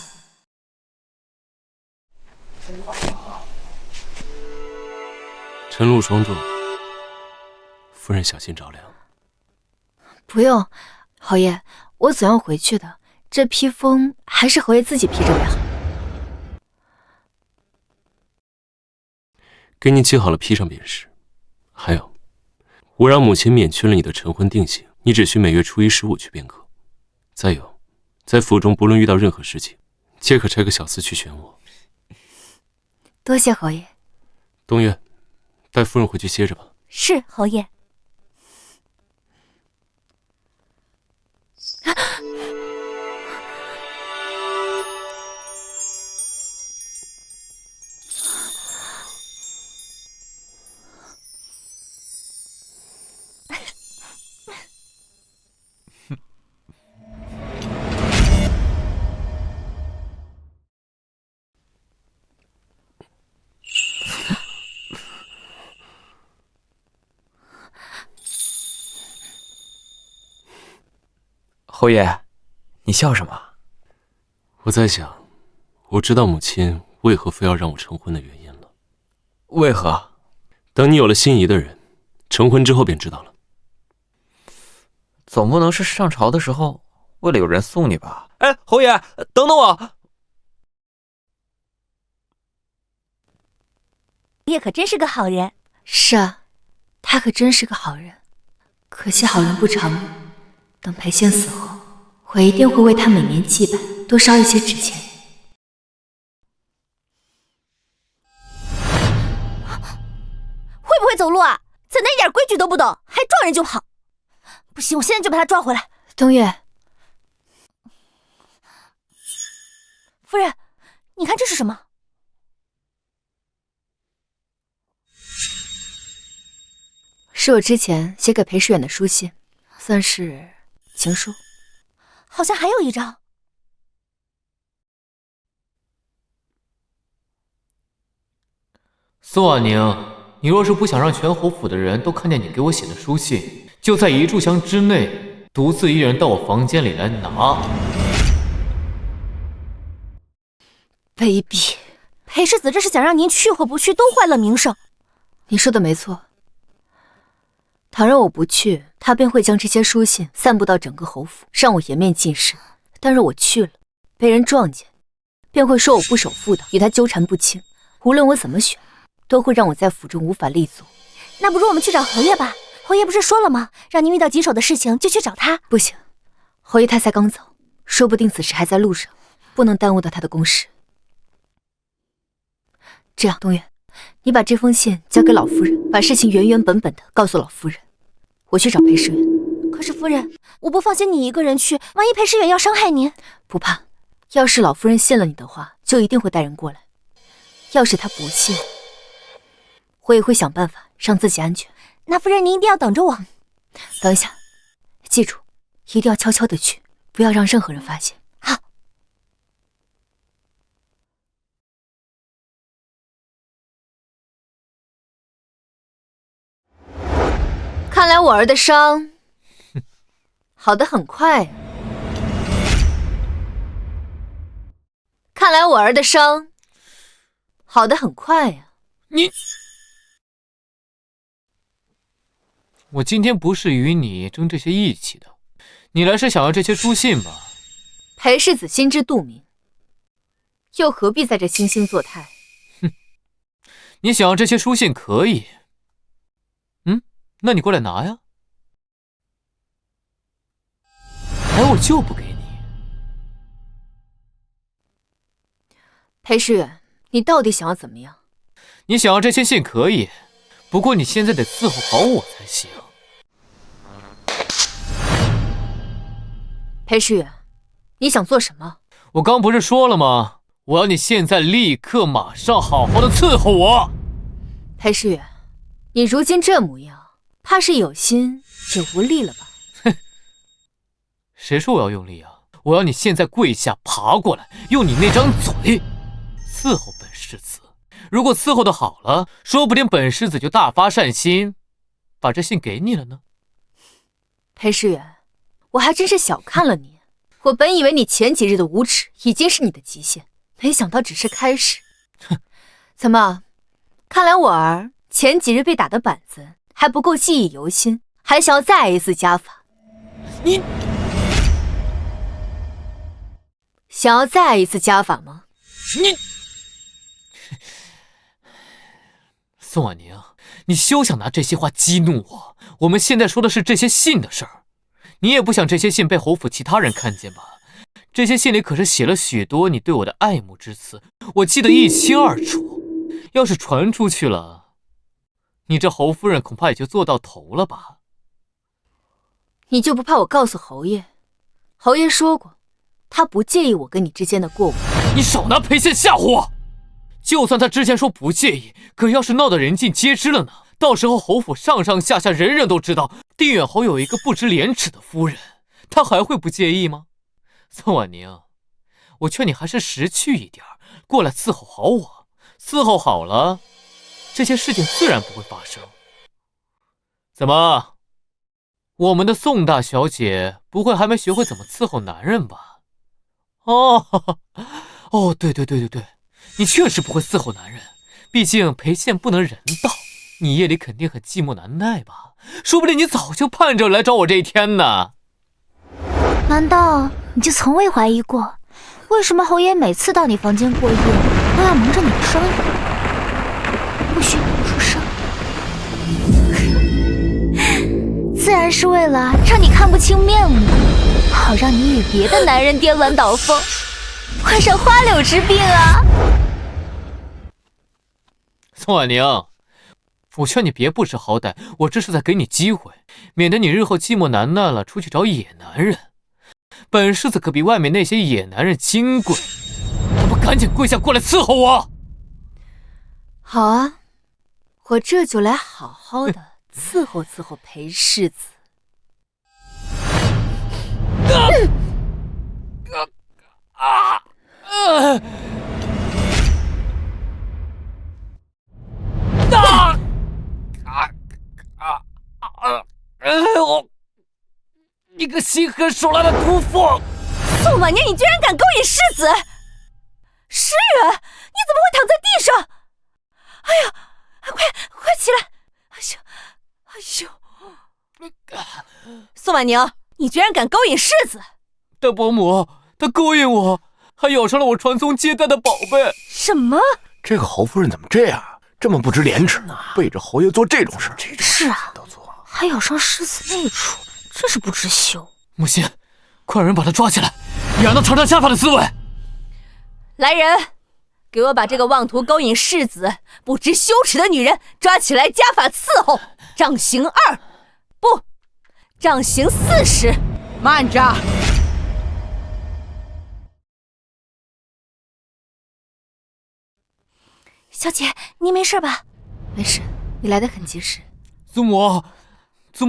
晨露霜重，夫人小心着凉。
不用，侯爷，我总要回去的，这披风还是侯爷自己披着便好。
给你记好了，披上便是。还有，我让母亲免去了你的晨婚定刑，你只需每月初1、15去便可。再有，在府中不论遇到任何事情，皆可差个小厮去选我。
多谢侯爷。
东岳，带夫人回去歇着吧。
是，侯爷。
侯爷，你笑什么？
我在想，我知道母亲为何非要让我成婚的原因了。
为何？
等你有了心仪的人，成婚之后便知道了。
总不能是上朝的时候为了有人送你吧？哎，侯爷，等等我！
爷可真是个好人。
是啊，他可真是个好人。可惜好人不长命，等裴仙死后，我一定会为他每年祭拜，多烧一些纸钱。
会不会走路啊？怎的一点规矩都不懂，还撞人就跑？不行，我现在就把他抓回来。
东月，
夫人，你看这是什么？
是我之前写给裴世远的书信，算是情书。
好像还有一张。
宋婉宁，你若是不想让全侯府的人都看见你给我写的书信，就在一炷香之内独自一人到我房间里来拿。
卑鄙！
裴世子这是想让您去或不去都坏了名声。
你说的没错。倘若我不去，他便会将这些书信散布到整个侯府，让我颜面尽失。但若我去了，被人撞见，便会说我不守妇道，与他纠缠不清。无论我怎么选，都会让我在府中无法立足。
那不如我们去找侯爷吧。侯爷不是说了吗？让您遇到棘手的事情就去找他。
不行，侯爷他才刚走，说不定此时还在路上，不能耽误到他的公事。这样，东远，你把这封信交给老夫人，把事情原原本本的告诉老夫人。我去找裴世远。
可是夫人，我不放心你一个人去，万一裴世远要伤害您。
不怕，要是老夫人信了你的话，就一定会带人过来。要是他不信，我也会想办法让自己安全。
那夫人您一定要等着我。
等一下，记住，一定要悄悄的去，不要让任何人发现。
好。
看来我儿的伤好得很快啊。看来我儿的伤好得很快呀。
我今天不是与你争这些义气的，你来是想要这些书信吧？
裴世子心知肚明，又何必在这惺惺作态？
哼，你想要这些书信可以。那你过来拿呀。哎，我就不给你。
裴世远，你到底想要怎么样？
你想要这些信可以，不过你现在得伺候好我才行。
裴世远，你想做什么？
我刚不是说了吗？我要你现在立刻马上好好的伺候我。
裴世远，你如今这模样，怕是有心也无力了吧？
哼，谁说我要用力啊？我要你现在跪下爬过来，用你那张嘴伺候本世子。如果伺候的好了，说不定本世子就大发善心，把这信给你了呢。
裴世远，我还真是小看了你。我本以为你前几日的无耻已经是你的极限，没想到只是开始。哼，怎么？看来我儿前几日被打的板子还不够记忆犹新，还想要再挨一次家法。
你
想要再挨一次家法吗？
你，宋婉宁，你休想拿这些话激怒我。我们现在说的是这些信的事儿，你也不想这些信被侯府其他人看见吧？这些信里可是写了许多你对我的爱慕之词，我记得一清二楚。要是传出去了，你这侯夫人恐怕也就做到头了吧？
你就不怕我告诉侯爷？侯爷说过，他不介意我跟你之间的过往。
你少拿裴宪吓唬我！就算他之前说不介意，可要是闹得人尽皆知了呢？到时候侯府上上下下人人都知道定远侯有一个不知廉耻的夫人，他还会不介意吗？宋婉宁，我劝你还是识趣一点，过来伺候好我。伺候好了，这些事情自然不会发生。怎么，我们的宋大小姐不会还没学会怎么伺候男人吧？哦，对，你确实不会伺候男人，毕竟裴宪不能人道，你夜里肯定很寂寞难耐吧？说不定你早就盼着来找我这一天呢。
难道你就从未怀疑过，为什么侯爷每次到你房间过夜都要蒙着你的双眼，不许你出声？自自然是为了让你看不清面目，好让你与别的男人颠鸾倒凤，患上花柳之病啊！
宋婉宁，我劝你别不识好歹，我这是在给你机会，免得你日后寂寞难耐了，出去找野男人。本世子可比外面那些野男人金贵，还不赶紧跪下过来伺候我？
好啊，我这就来好好的伺候伺候裴世子。
你个心狠手辣的毒妇！
宋婉宁，你居然敢勾引世子！诗远，你怎么会躺在地上？哎呀，快起来！哎呦！宋婉宁，你居然敢勾引世子！
大伯母，他勾引我，还咬伤了我传宗接代的宝贝。
什么？
这个侯夫人怎么这样？这么不知廉耻，背着侯爷做这种事。
是啊，还咬伤世子内处，真是不知羞。
母亲，快让人把他抓起来，让他尝尝下法的滋味。
来人，给我把这个妄图勾引世子、不知羞耻的女人抓起来，家法伺候，杖刑2，不，杖刑40。
慢着！
小姐，你没事吧？
没事，你来得很及时。
祖母，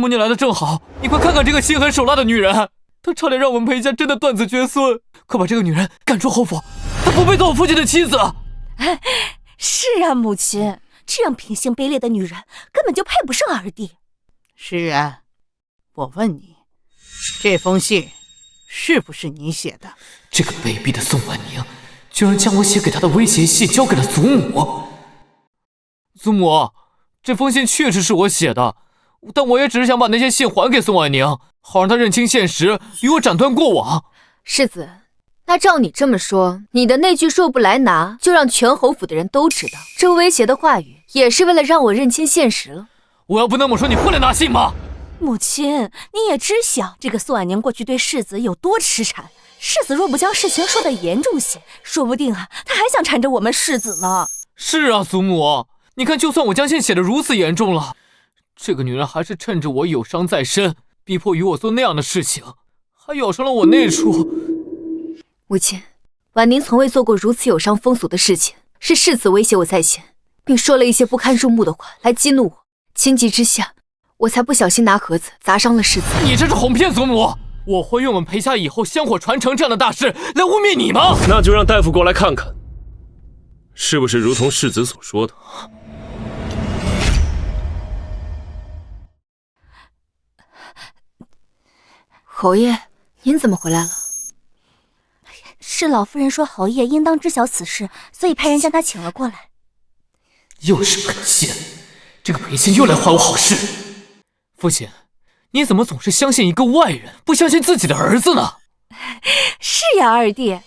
你来的正好，你快看看这个心狠手辣的女人，她差点让我们裴家真的断子绝孙。快把这个女人赶出侯府，她不配做我父亲的妻子。
是啊，母亲，这样品性卑劣的女人根本就配不上二弟。
诗远，我问你，这封信是不是你写的？
这个卑鄙的宋婉宁，居然将我写给她的威胁信交给了祖母。祖母，这封信确实是我写的，但我也只是想把那些信还给宋婉宁，好让她认清现实，与我斩断过往。
世子，那照你这么说，你的那句说不来拿，就让全侯府的人都知道，这威胁的话语也是为了让我认清现实了。
我要不那么说，你会来拿信吗？
母亲，你也知晓这个宋婉宁过去对世子有多痴缠，世子若不将事情说得严重些，说不定啊，他还想缠着我们世子呢。
是啊，祖母，你看，就算我将信写得如此严重了，这个女人还是趁着我有伤在身，逼迫于我做那样的事情，还咬伤了我内处。
母亲，婉宁从未做过如此有伤风俗的事情，是世子威胁我在先，并说了一些不堪入目的话来激怒我，情急之下，我才不小心拿盒子砸伤了世子。
你这是哄骗祖母！我会用我们裴家以后香火传承这样的大事来污蔑你吗？
那就让大夫过来看看，是不是如同世子所说的。
侯爷，您怎么回来了？
是老夫人说侯爷应当知晓此事，所以派人将他请了过来。
又是裴仙，这个裴仙又来坏我好事。父亲，你怎么总是相信一个外人，不相信自己的儿子呢？
是呀，二弟，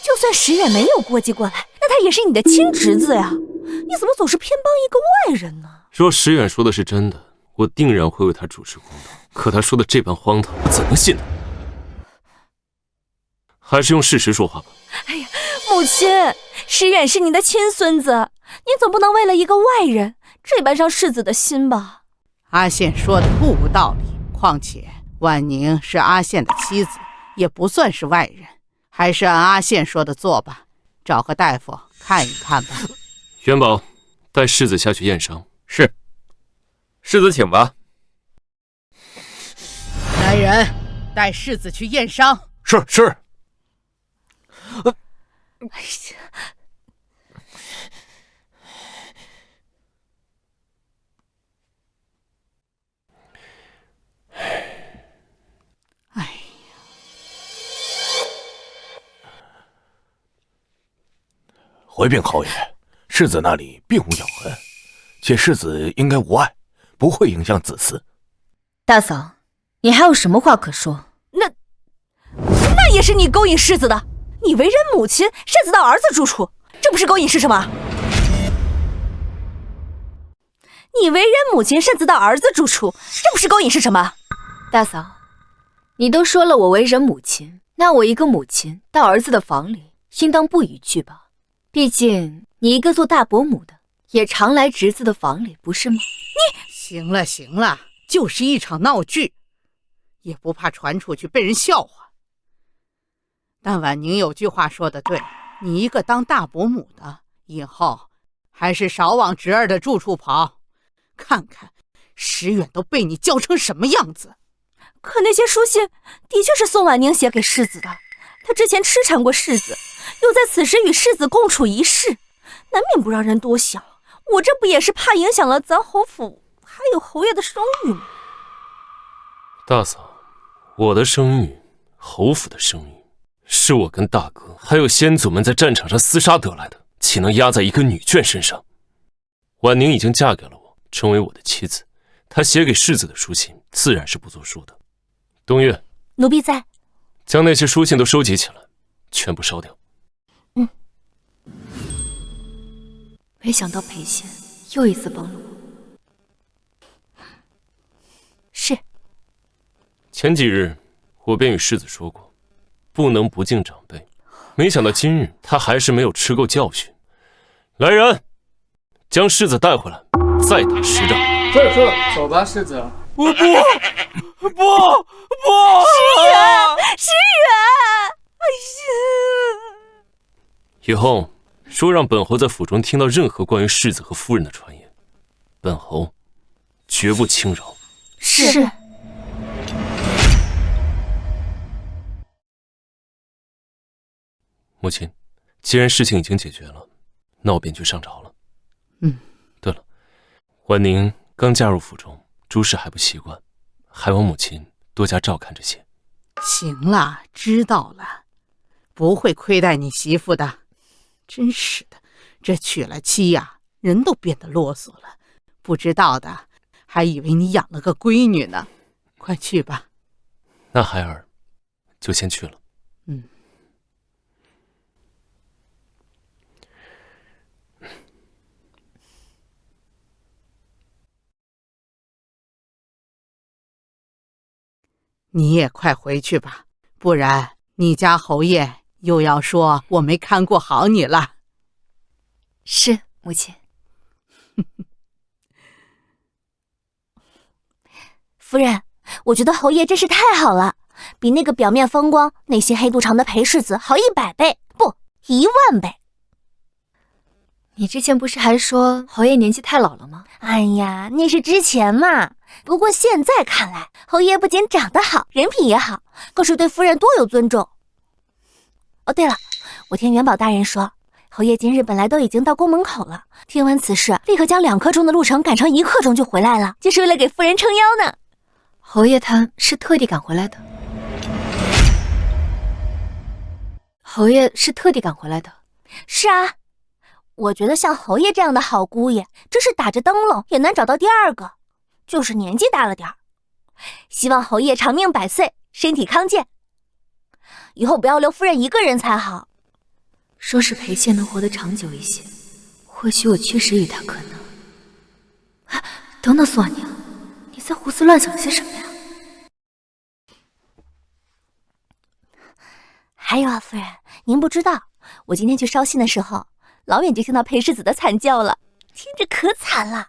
就算石远没有过继过来，那他也是你的亲侄子呀，你怎么总是偏帮一个外人呢？
若石远说的是真的，我定然会为他主持公道。可他说的这般荒唐，我怎能信呢？还是用事实说话吧。
哎呀，母亲，石远是你的亲孙子，你总不能为了一个外人这般伤世子的心吧？
阿宪说的不无道理，况且婉宁是阿宪的妻子，也不算是外人，还是按阿宪说的做吧，找个大夫看一看吧。
元宝，带世子下去验伤。
是。世子请吧。
来人，带世子去验伤。
是。
哎呀，
回禀侯爷，世子那里并无咬痕，且世子应该无碍，不会影响子嗣。
大嫂，你还有什么话可说？
那也是你勾引世子的，你为人母亲，擅自到儿子住处，这不是勾引是什么？你为人母亲，擅自到儿子住处，这不是勾引是什么？
大嫂，你都说了我为人母亲，那我一个母亲到儿子的房里，应当不逾矩吧？毕竟你一个做大伯母的，也常来侄子的房里，不是吗？
行了行了，就是一场闹剧，也不怕传出去被人笑话。但婉宁有句话说得对，你一个当大伯母的，以后还是少往侄儿的住处跑，看看石远都被你教成什么样子。
可那些书信的确是宋婉宁写给世子的，她之前痴缠过世子，又在此时与世子共处一室，难免不让人多想。我这不也是怕影响了咱侯府还有侯爷的声誉吗？
大嫂，我的声誉，侯府的声誉，是我跟大哥还有先祖们在战场上厮杀得来的，岂能压在一个女眷身上？婉宁已经嫁给了我，成为我的妻子，她写给世子的书信自然是不作数的。冬月，
奴婢在。
将那些书信都收集起来，全部烧掉。
没想到裴仙又一次帮了我。
是。
前几日我便与世子说过，不能不敬长辈，没想到今日他还是没有吃够教训。来人，将世子带回来，再打10掌。
是，走吧，世子。
我不，
石远，哎呀！
以后说让本侯在府中听到任何关于世子和夫人的传言，本侯绝不轻饶。
是。
母亲，既然事情已经解决了，那我便去上朝了。对了，婉宁刚嫁入府中，诸事还不习惯，还望母亲多加照看这些。
行了，知道了，不会亏待你媳妇的。真是的，这娶了妻呀，人都变得啰嗦了，不知道的还以为你养了个闺女呢。快去吧。
那孩儿就先去了。
你也快回去吧，不然你家侯爷又要说我没看过好你了。
是，母亲。
夫人，我觉得侯爷真是太好了，比那个表面风光、内心黑肚肠的裴世子好100倍，不，10000倍。
你之前不是还说侯爷年纪太老了吗？
哎呀，那是之前嘛。不过现在看来，侯爷不仅长得好，人品也好，更是对夫人多有尊重。哦，对了，我听元宝大人说，侯爷今日本来都已经到宫门口了，听闻此事，立刻将2刻钟的路程赶成1刻钟就回来了，就是为了给夫人撑腰呢。
侯爷他是特地赶回来的。侯爷是特地赶回来的。
是啊，我觉得像侯爷这样的好姑爷，真是打着灯笼也难找到第2个，就是年纪大了点儿。希望侯爷长命百岁，身体康健，以后不要留夫人一个人才好。
说是裴仙能活得长久一些，或许我确实与他可能。啊，等等，苏婉宁，你在胡思乱想些什么呀？
还有啊，夫人，您不知道，我今天去捎信的时候，老远就听到裴世子的惨叫了，听着可惨了。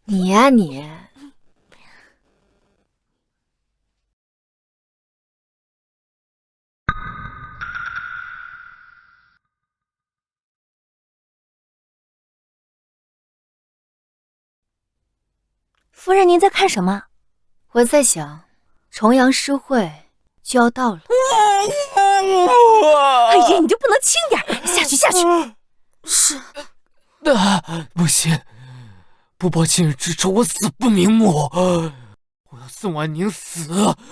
你呀你，
夫人您在看什么？
我在想，重阳诗会就要到了。
哎呀，你就不能轻点，下去下去。
是，不行，不报今日之仇，我死不瞑目。我要宋婉宁死，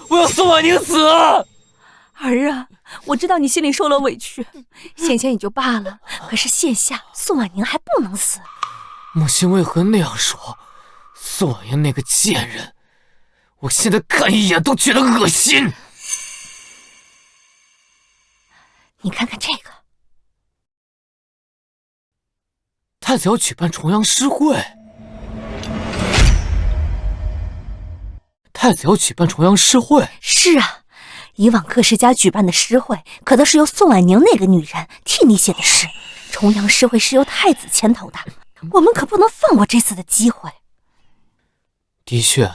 我要宋婉宁死。
儿啊，我知道你心里受了委屈，线前也就罢了，可是线下宋婉宁还不能死。
母亲为何那样说？宋婉宁那个贱人，我现在看一眼都觉得恶心。
你看看这个，
太子要举办重阳诗会，太太子要举办重阳诗会。
是啊，以往各世家举办的诗会，可都是由宋婉宁那个女人替你写的诗。重阳诗会是由太子牵头的，我们可不能放过这次的机会。
的确，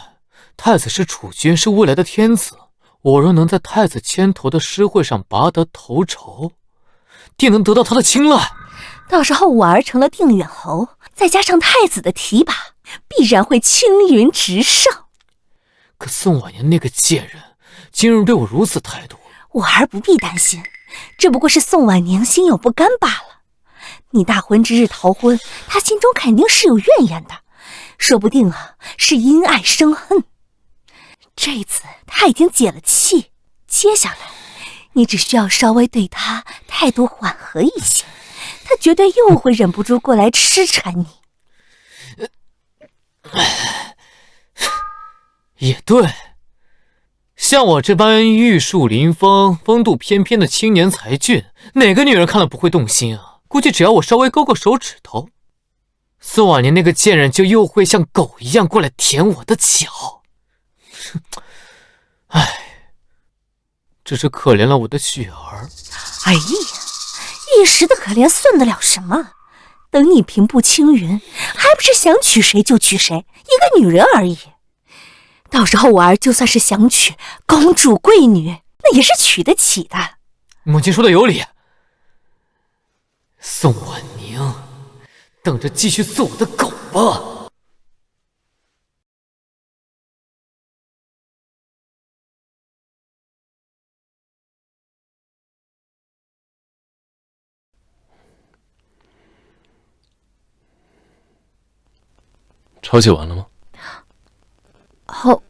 太子是储君，是未来的天子。我若能在太子牵头的诗会上拔得头筹，定能得到他的青睐。
到时候我儿成了定远侯，再加上太子的提拔，必然会青云直上。
可宋婉言那个贱人，今日对我如此态度，
我儿不必担心，这不过是宋婉宁心有不甘罢了。你大婚之日逃婚，他心中肯定是有怨言的，说不定啊是因爱生恨。这次他已经解了气，接下来你只需要稍微对他态度缓和一些，他绝对又会忍不住过来痴缠你。
也对，像我这般玉树临风、风度翩翩的青年才俊，哪个女人看了不会动心啊？估计只要我稍微勾个手指头，宋婉宁那个贱人就又会像狗一样过来舔我的脚。唉，只是可怜了我的雪儿。
哎呀，一时的可怜算得了什么？等你平步青云，还不是想娶谁就娶谁，一个女人而已。到时候我儿就算是想娶公主贵女，那也是娶得起的。
母亲说的有理。宋婉宁，等着继续做我的狗吧。
抄写完了吗？
好。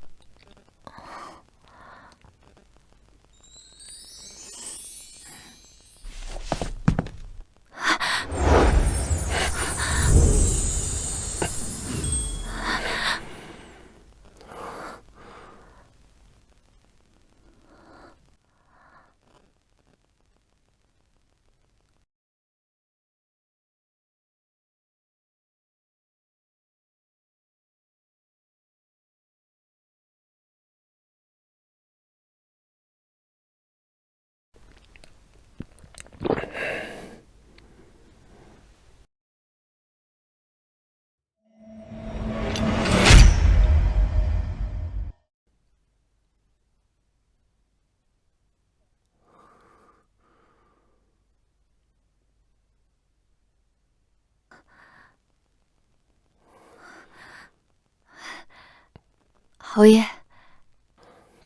侯爷，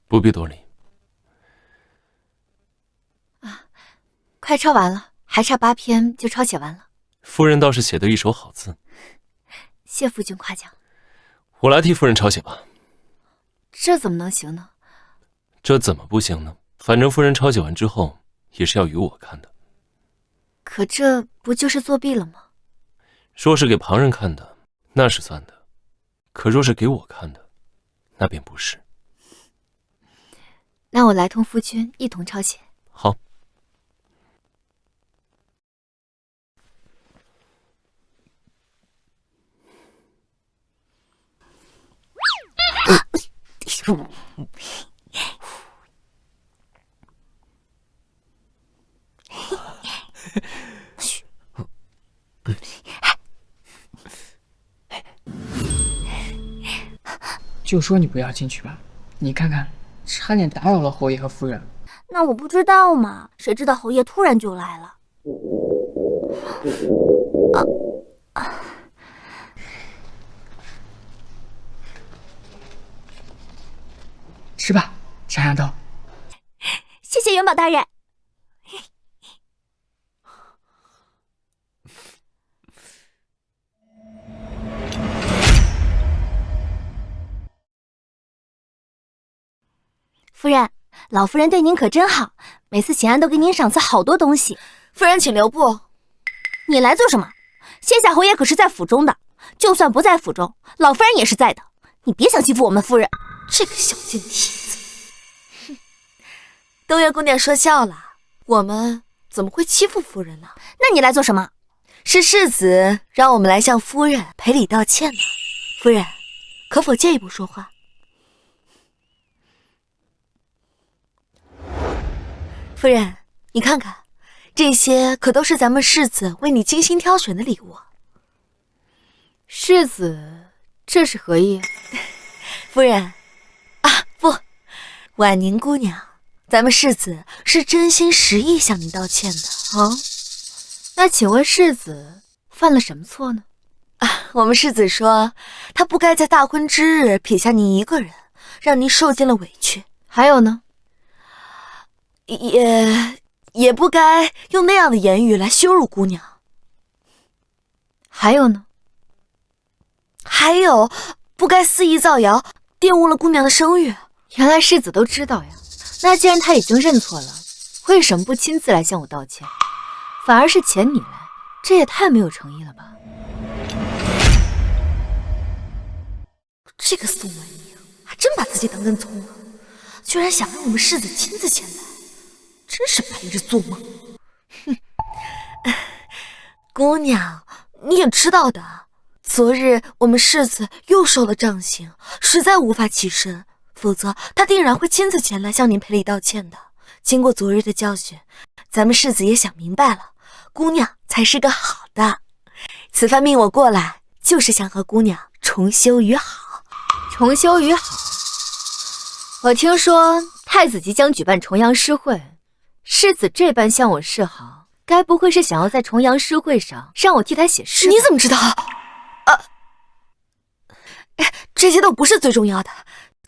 不必多礼。
快抄完了，还差8篇就抄写完了。
夫人倒是写得一手好字，
谢夫君夸奖。
我来替夫人抄写吧。
这怎么能行呢？
这怎么不行呢？反正夫人抄写完之后也是要与我看的。
可这不就是作弊了吗？
若是给旁人看的，那是算的；可若是给我看的，那便不是。
那我来同夫君一同抄写。
好。
就说你不要进去吧，你看看，差点打扰了侯爷和夫人。
那我不知道嘛，谁知道侯爷突然就来了。
吃吧，茶上豆。
谢谢元宝大人。夫人，老夫人对您可真好，每次请安都给您赏赐好多东西。
夫人请留步。
你来做什么？现下侯爷可是在府中的，就算不在府中，老夫人也是在的。你别想欺负我们夫人。
这个小贱蹄子！哼，东岳姑娘说笑了，我们怎么会欺负夫人呢？
那你来做什么？
是世子让我们来向夫人赔礼道歉呢。夫人，可否借一步说话？
夫人，你看看，这些可都是咱们世子为你精心挑选的礼物。
世子，这是何意？
夫人，啊不，婉宁姑娘，咱们世子是真心实意向您道歉的。
哦，那请问世子犯了什么错呢？
我们世子说，他不该在大婚之日撇下您一个人，让您受尽了委屈。
还有呢？
也不该用那样的言语来羞辱姑娘。
还有呢？
还有，不该肆意造谣，玷污了姑娘的声誉。
原来世子都知道呀。那既然他已经认错了，为什么不亲自来向我道歉，反而是遣你来？这也太没有诚意了吧。
这个宋婉宁还真把自己当根葱了，居然想让我们世子亲自前来，真是白日做梦。哼，姑娘，你也知道的，昨日我们世子又受了杖刑，实在无法起身，否则他定然会亲自前来向您赔礼道歉的。经过昨日的教训，咱们世子也想明白了，姑娘才是个好的。此番命我过来，就是想和姑娘重修于好。
重修于好。我听说太子即将举办重阳诗会，世子这般向我示好，该不会是想要在重阳诗会上让我替他写诗？
你怎么知道？这些都不是最重要的，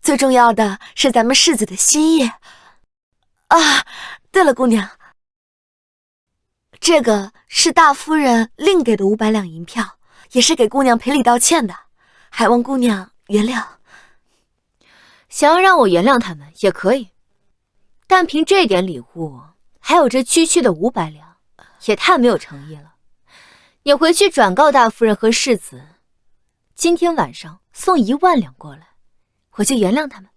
最重要的是咱们世子的心意。啊，对了，姑娘，这个是大夫人另给的500两银票，也是给姑娘赔礼道歉的，还望姑娘原谅。
想要让我原谅他们也可以，但凭这点礼物，还有这区区的500两，也太没有诚意了。你回去转告大夫人和世子，今天晚上送1万两过来，我就原谅他们。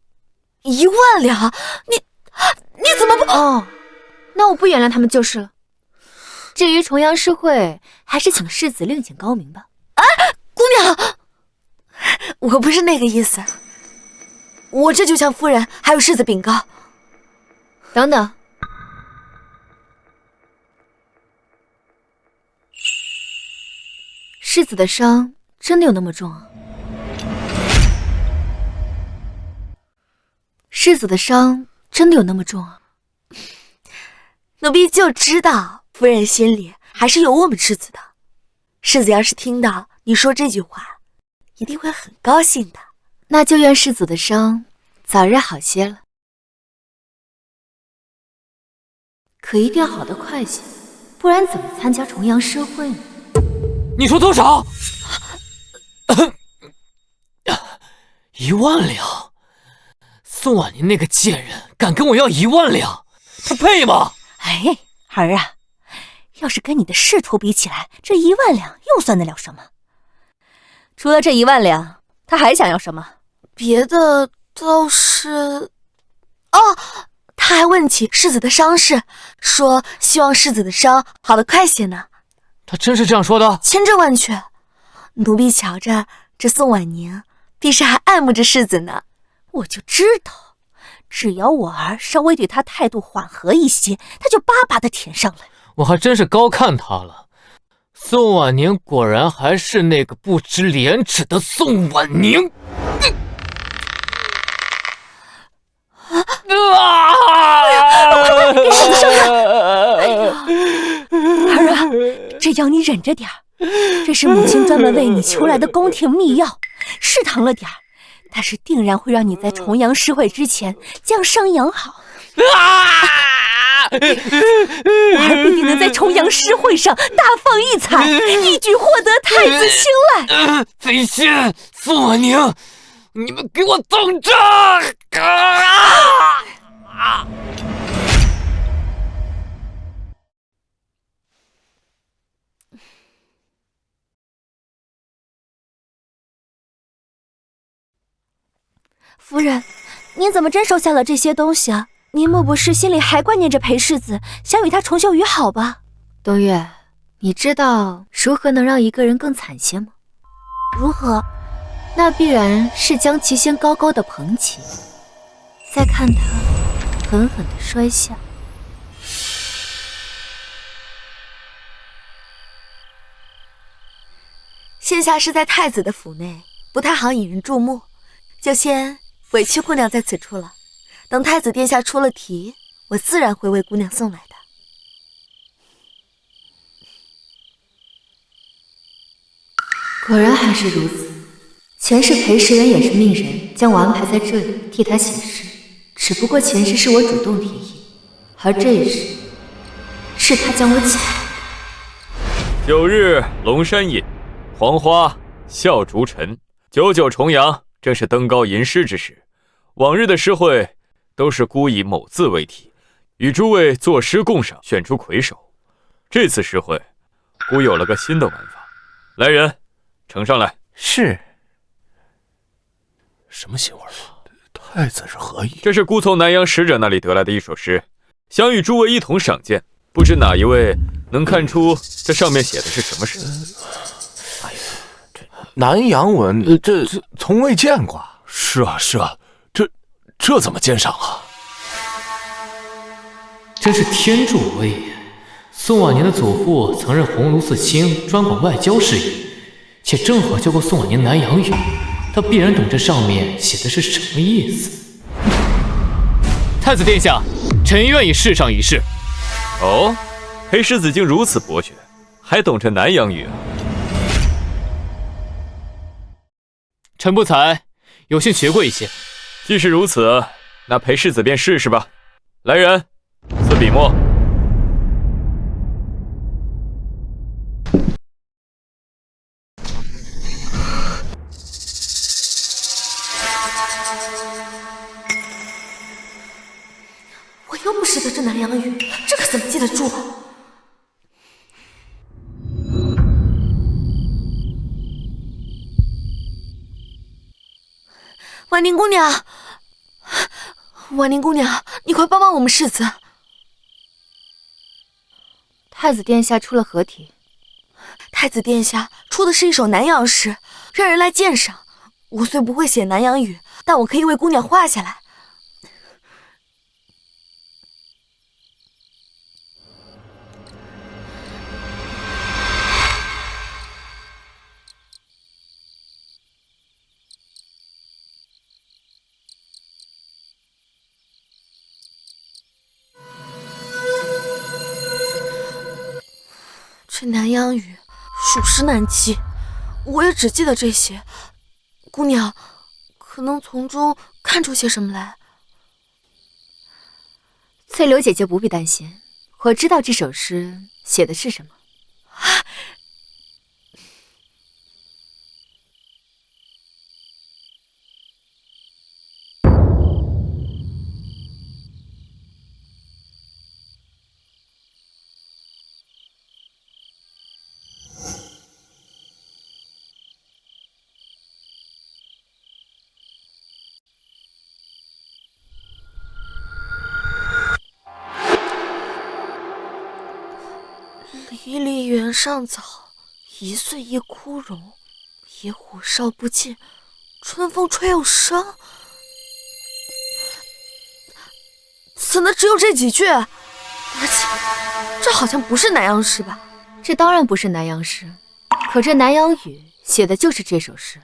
1万两？你怎么不……
哦，那我不原谅他们就是了。至于重阳诗会，还是请世子另请高明吧。
姑娘，我不是那个意思，我这就向夫人还有世子禀告。
等等，世子的伤真的有那么重啊？世子的伤真的有那么重啊？
奴婢就知道夫人心里还是有我们世子的。世子要是听到你说这句话，一定会很高兴的。
那就愿世子的伤早日好些了。可一定要好得快些，不然怎么参加重阳诗会呢？
你说多少？1万两！宋婉宁那个贱人敢跟我要1万两，他配吗？
哎，儿啊，要是跟你的仕途比起来，这1万两又算得了什么？除了这1万两，他还想要什么？别的倒是……哦，他还问起世子的伤势，说希望世子的伤好得快些呢。
他真是这样说的？
千真万确。奴婢瞧着这宋婉宁，必是还爱慕着世子呢。我就知道，只要我儿稍微对他态度缓和一些，他就巴巴地填上来。
我还真是高看他了。宋婉宁果然还是那个不知廉耻的宋婉宁。
给世子上看！哎呀，儿啊，这药你忍着点儿，这是母亲专门为你求来的宫廷秘药，是疼了点儿，但是定然会让你在重阳诗会之前将伤养好。我儿必定能在重阳诗会上大放异彩，一举获得太子青睐。
飞仙，宋婉宁，你们给我等着！
夫人，您怎么真收下了这些东西啊？您莫不是心里还挂念着裴世子，想与他重修于好吧？
冬月，你知道如何能让一个人更惨些吗？
如何？
那必然是将其先高高的捧起，再看他狠狠的摔下。现下是在太子的府内，不太好引人注目，就先委屈姑娘在此处了。等太子殿下出了题，我自然会为姑娘送来的。
果然还是如此，前世裴时远也是命人将我安排在这里替他写诗，只不过前世是我主动提议，而这一世是他将我抢。
9日龙山印，黄花笑逐尘，99重阳，正是登高吟诗之时。往日的诗会都是孤以某字为题，与诸位作诗共赏，选出魁首。这次诗会，孤有了个新的玩法。来人，呈上来。
是。什么新玩法？太子是何意？
这是孤从南阳使者那里得来的一首诗，想与诸位一同赏鉴。不知哪一位能看出这上面写的是什么诗？
哎呀，这南阳文，这从未见过。是啊，这怎么鉴赏啊？
真是天助威也！宋婉年的祖父曾任鸿胪寺卿，专管外交事宜，且正好教过宋婉年南阳语，他必然懂这上面写的是什么意思。太子殿下，臣愿意试上一试。
哦，裴世子竟如此博学，还懂这南阳语啊！
臣不才，有幸学过一些。
既是如此，那裴世子便试试吧。来人，赐笔墨。
我又不识得这南阳语，这可怎么记得住啊？婉宁姑娘，婉宁姑娘，你快帮帮我们世子！
太子殿下出了何题？
太子殿下出的是一首南阳诗，让人来鉴赏。我虽不会写南阳语，但我可以为姑娘画下来。这南阳语属实难记，我也只记得这些。姑娘，可能从中看出些什么来？
翠柳姐姐不必担心，我知道这首诗写的是什么。
离离原上草，一岁一枯荣。野火烧不尽，春风吹又生。怎么只有这几句？而且这好像不是南阳诗吧？
这当然不是南阳诗，可这南阳语写的就是这首诗。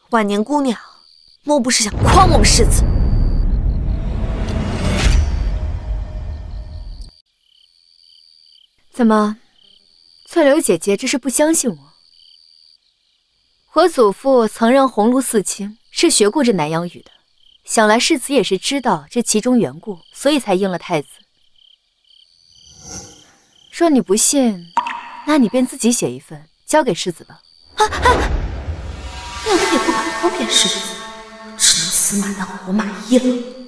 婉宁姑娘，莫不是想诓我们世子？
怎么，翠柳姐姐这是不相信我？我祖父曾任鸿胪寺卿，是学过这南阳语的，想来世子也是知道这其中缘故，所以才应了太子。若你不信，那你便自己写一份，交给世子吧。
那我也不敢诓骗世子，只能死马当活马医了。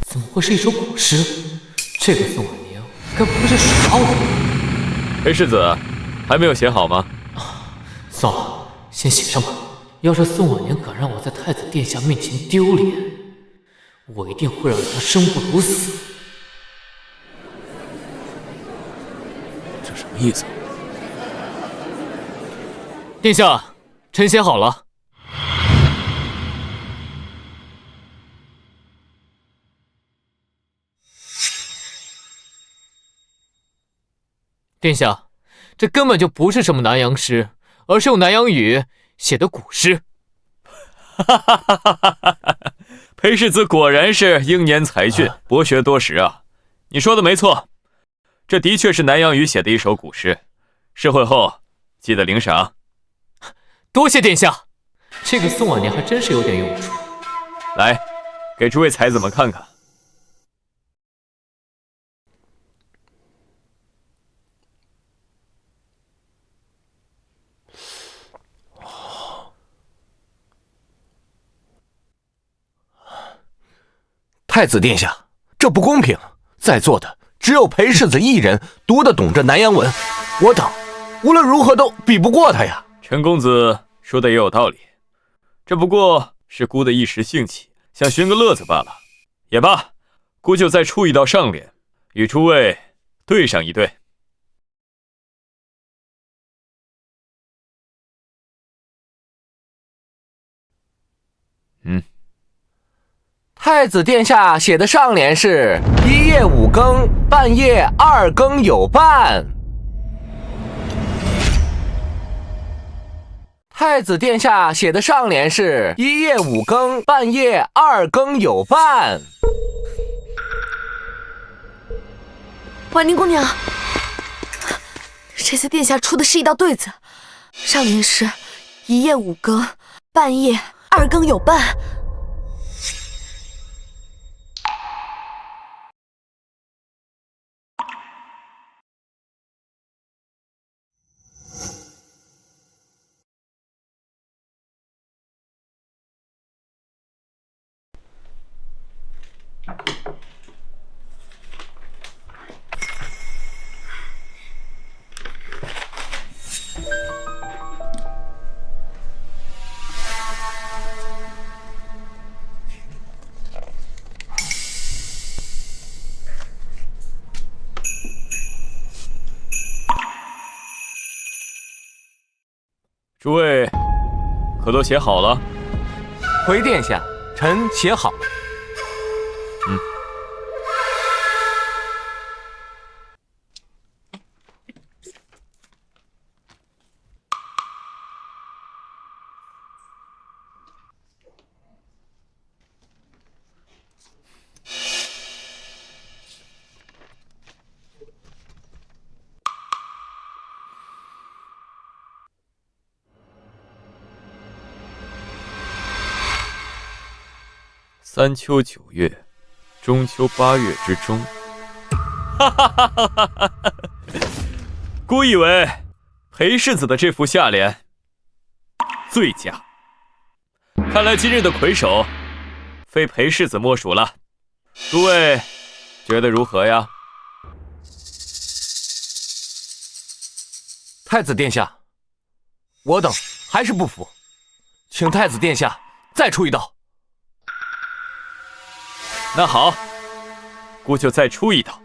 怎么会是一首古诗？这个宋婉宁该不会是耍我？
裴世子，还没有写好吗？
算了，先写上吧。要是宋婉宁敢让我在太子殿下面前丢脸，我一定会让他生不如死。
这什么意思？
殿下，臣写好了。殿下，这根本就不是什么南洋诗，而是用南洋语写的古诗。
哈哈哈哈哈！裴世子果然是英年才俊，博学多识啊！你说的没错，这的确是南洋语写的一首古诗。诗会后记得领赏。
多谢殿下，这个宋婉年还真是有点用处。
来，给诸位才子们看看。
太子殿下，这不公平！在座的只有裴世子一人读得懂这南洋文，我等无论如何都比不过他呀。
陈公子说的也有道理，这不过是孤的一时兴起，想寻个乐子罢了。也罢，孤就再出一道上联，与诸位对上一对。
太子殿下写的上联是一夜五更，半夜二更有半。太子殿下写的上联是一夜五更，半夜二更有半。
婉宁姑娘，这次殿下出的是一道对子，上联是一夜五更，半夜二更有半。
诸位可都写好了？
回殿下，臣写好了。
三秋九月，中秋八月之中。哈哈哈哈哈哈！孤以为裴世子的这副下联最佳，看来今日的魁首非裴世子莫属了。诸位觉得如何呀？
太子殿下，我等还是不服，请太子殿下再出一道。
那好，孤就再出一道。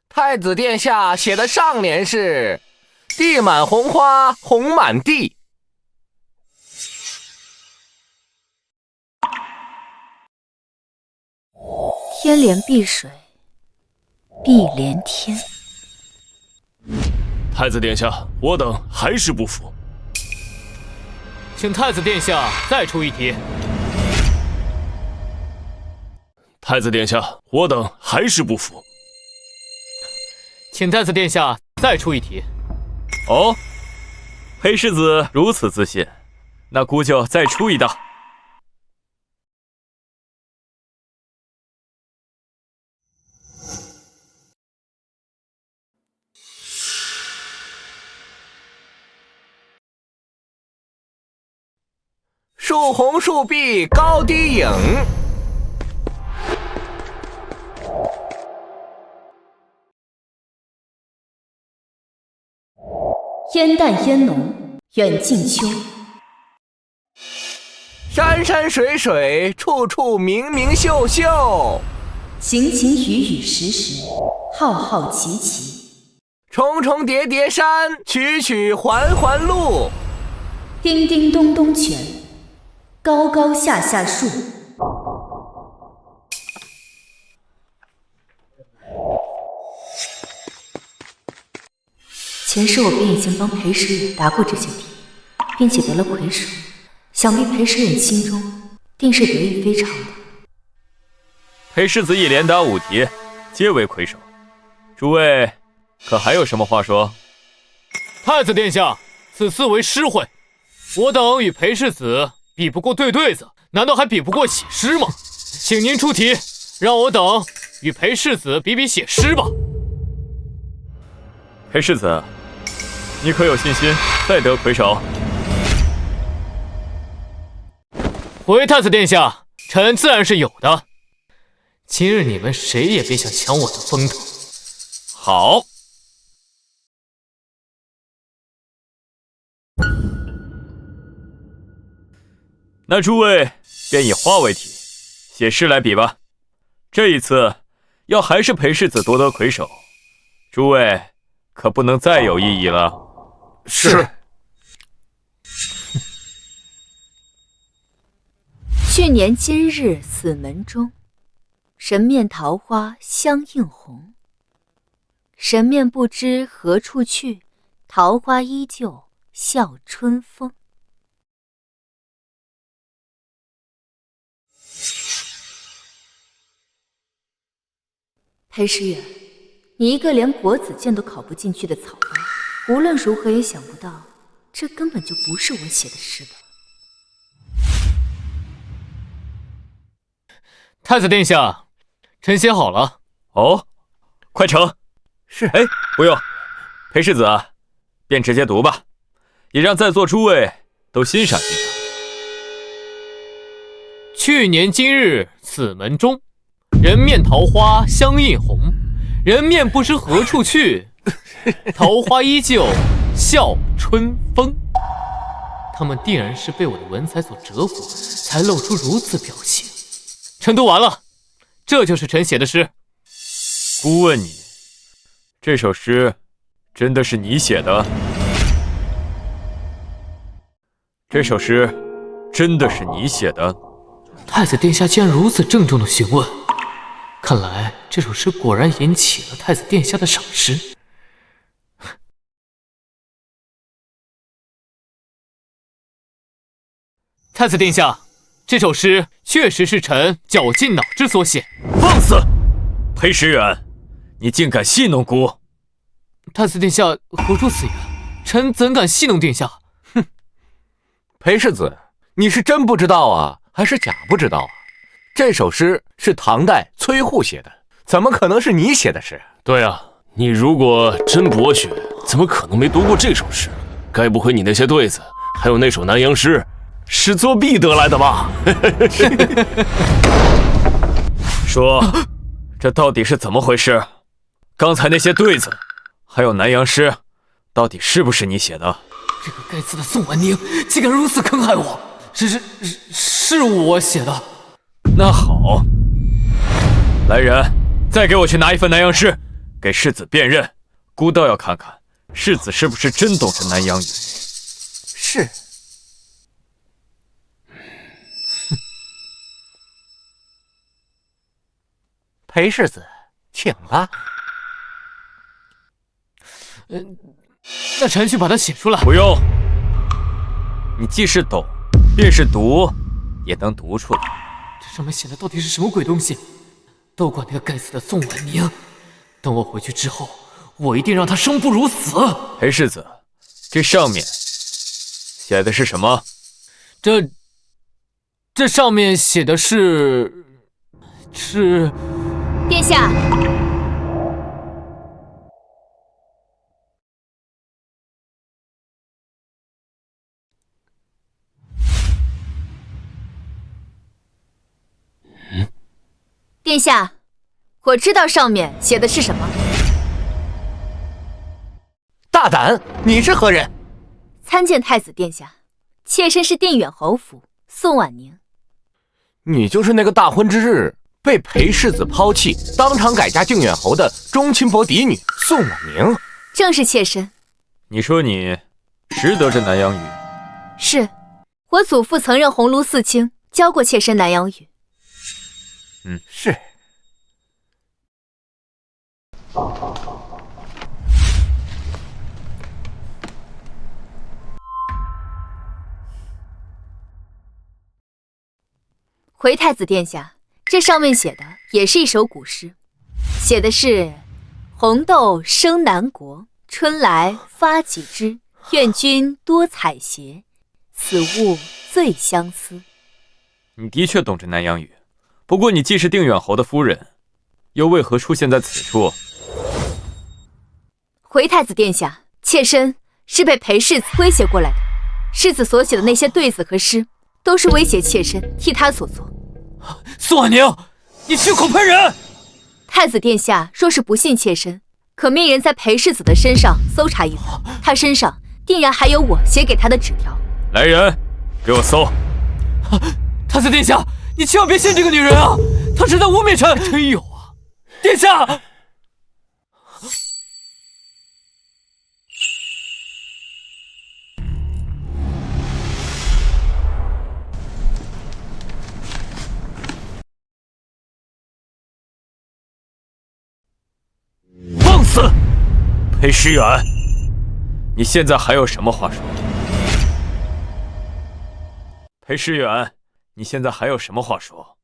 太子殿下写的上联是地满红花红满地。
天连碧水，碧连天。
太子殿下，我等还是不服，
请太子殿下再出一题。
太子殿下，我等还是不服，
请太子殿下再出一题。
哦，裴世子如此自信，那孤就再出一道。
树红树碧高低影。
烟淡烟浓，远近秋。
山山水水，处处明明秀秀。
晴晴雨雨时时，浩浩齐齐。
重重叠叠山，曲曲环环路。
叮叮咚咚泉，高高下下树。
前世我便已经帮裴时远答过这些题，并且得了魁首，想必裴时远心中定是得意非常的。
裴世子一连答5题，皆为魁首。诸位可还有什么话说？
太子殿下，此次为诗会，我等与裴世子比不过对子，难道还比不过写诗吗？请您出题，让我等与裴世子比写诗吧。
裴世子，你可有信心再得魁首？
回太子殿下，臣自然是有的。今日你们谁也别想抢我的风头。
好。那诸位便以花为题，写诗来比吧。这一次要还是裴世子夺得魁首，诸位可不能再有异议了。
是。
去年今日死门中，人面桃花相映红。人面不知何处去，桃花依旧笑春风。裴时远，你一个连国子监都考不进去的草包，无论如何也想不到，这根本就不是我写的诗吧？
太子殿下，臣写好了。
哦，快呈。
是。
哎，不用，裴世子啊，便直接读吧，也让在座诸位都欣赏欣赏。
去年今日此门中，人面桃花相映红。人面不知何处去，桃花依旧笑春风。他们定然是被我的文采所折服，才露出如此表情。臣读完了，这就是臣写的诗。
孤问你，这首诗真的是你写的？这首诗真的是你写的？
太子殿下竟然如此郑重的询问，看来这首诗果然引起了太子殿下的赏识。太子殿下，这首诗确实是臣绞尽脑汁所写。
放肆！裴时远，你竟敢戏弄孤？
太子殿下何出此言？臣怎敢戏弄殿下？
哼！裴世子，你是真不知道啊，还是假不知道啊？这首诗是唐代崔护写的，怎么可能是你写的诗？
对啊，你如果真博学，怎么可能没读过这首诗？该不会你那些对子，还有那首南阳诗，是作弊得来的吧？
说，这到底是怎么回事？刚才那些对子，还有南阳诗，到底是不是你写的？
这个该死的宋婉宁，竟敢如此坑害我！是我写的。
那好，来人，再给我去拿一份南阳诗，给世子辨认。孤倒要看看世子是不是真懂这南阳语。
是。裴世子，请吧。
那臣去把它写出来。
不用，你既是懂，便是读，也能读出来。
这上面写的到底是什么鬼东西？都怪那个该死的宋婉宁！等我回去之后，我一定让他生不如死。
裴世子，这上面写的是什么？
这上面写的是
殿下。殿下，我知道上面写的是什么。
大胆！你是何人？
参见太子殿下，妾身是定远侯府宋婉宁。
你就是那个大婚之日被裴世子抛弃，当场改嫁定远侯的中亲伯嫡女宋婉宁？
正是妾身。
你说你识得这南阳语？
是，我祖父曾任鸿胪四卿，教过妾身南阳语。
是。
回太子殿下，这上面写的也是一首古诗，写的是红豆生南国，春来发几枝，愿君多采撷，此物最相思。
你的确懂这南阳语，不过你既是定远侯的夫人，又为何出现在此处？
回太子殿下，妾身是被裴世子威胁过来的，世子所写的那些对子和诗，都是威胁妾身，替他所做。
宋婉宁，你血口喷人！
太子殿下若是不信妾身，可命人在裴世子的身上搜查一番，他身上定然还有我写给他的纸条。
来人，给我搜！
太子殿下，你千万别信这个女人啊！她是在污蔑臣。真有啊，殿下！
放肆！裴诗远，你现在还有什么话说？裴诗远，你现在还有什么话说？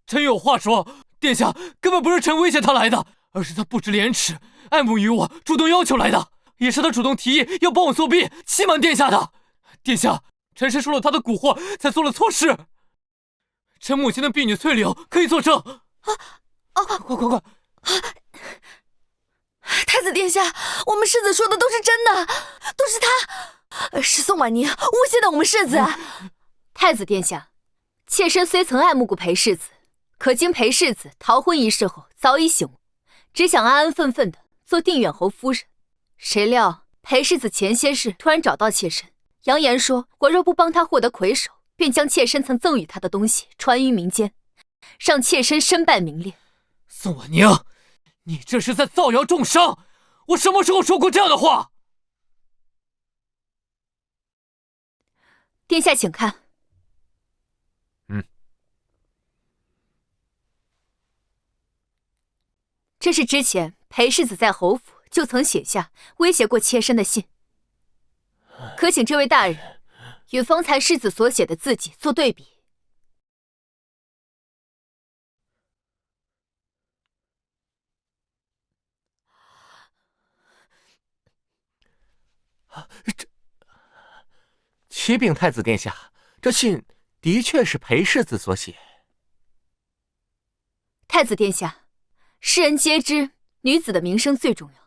臣有话说，殿下根本不是臣威胁他来的，而是他不知廉耻，爱慕于我，主动要求来的，也是他主动提议要帮我作弊，欺瞒殿下的。殿下，臣是受了他的蛊惑，才做了错事。臣母亲的婢女翠柳可以作证。快！
太子殿下，我们世子说的都是真的，都是他，是宋婉宁诬陷的我们世子。
太子殿下，妾身虽曾爱慕过裴世子，可经裴世子逃婚一事后，早已醒悟，只想安安分分的做定远侯夫人。谁料裴世子前些日突然找到妾身，扬言说我若不帮他获得魁首，便将妾身曾赠予他的东西传于民间，让妾身身败名裂。
宋婉宁，你这是在造谣重伤！我什么时候说过这样的话？
殿下请看。这是之前裴世子在侯府就曾写下威胁过妾身的信，可请这位大人与方才世子所写的字迹做对比。
启禀太子殿下，这信的确是裴世子所写。
太子殿下，世人皆知女子的名声最重要。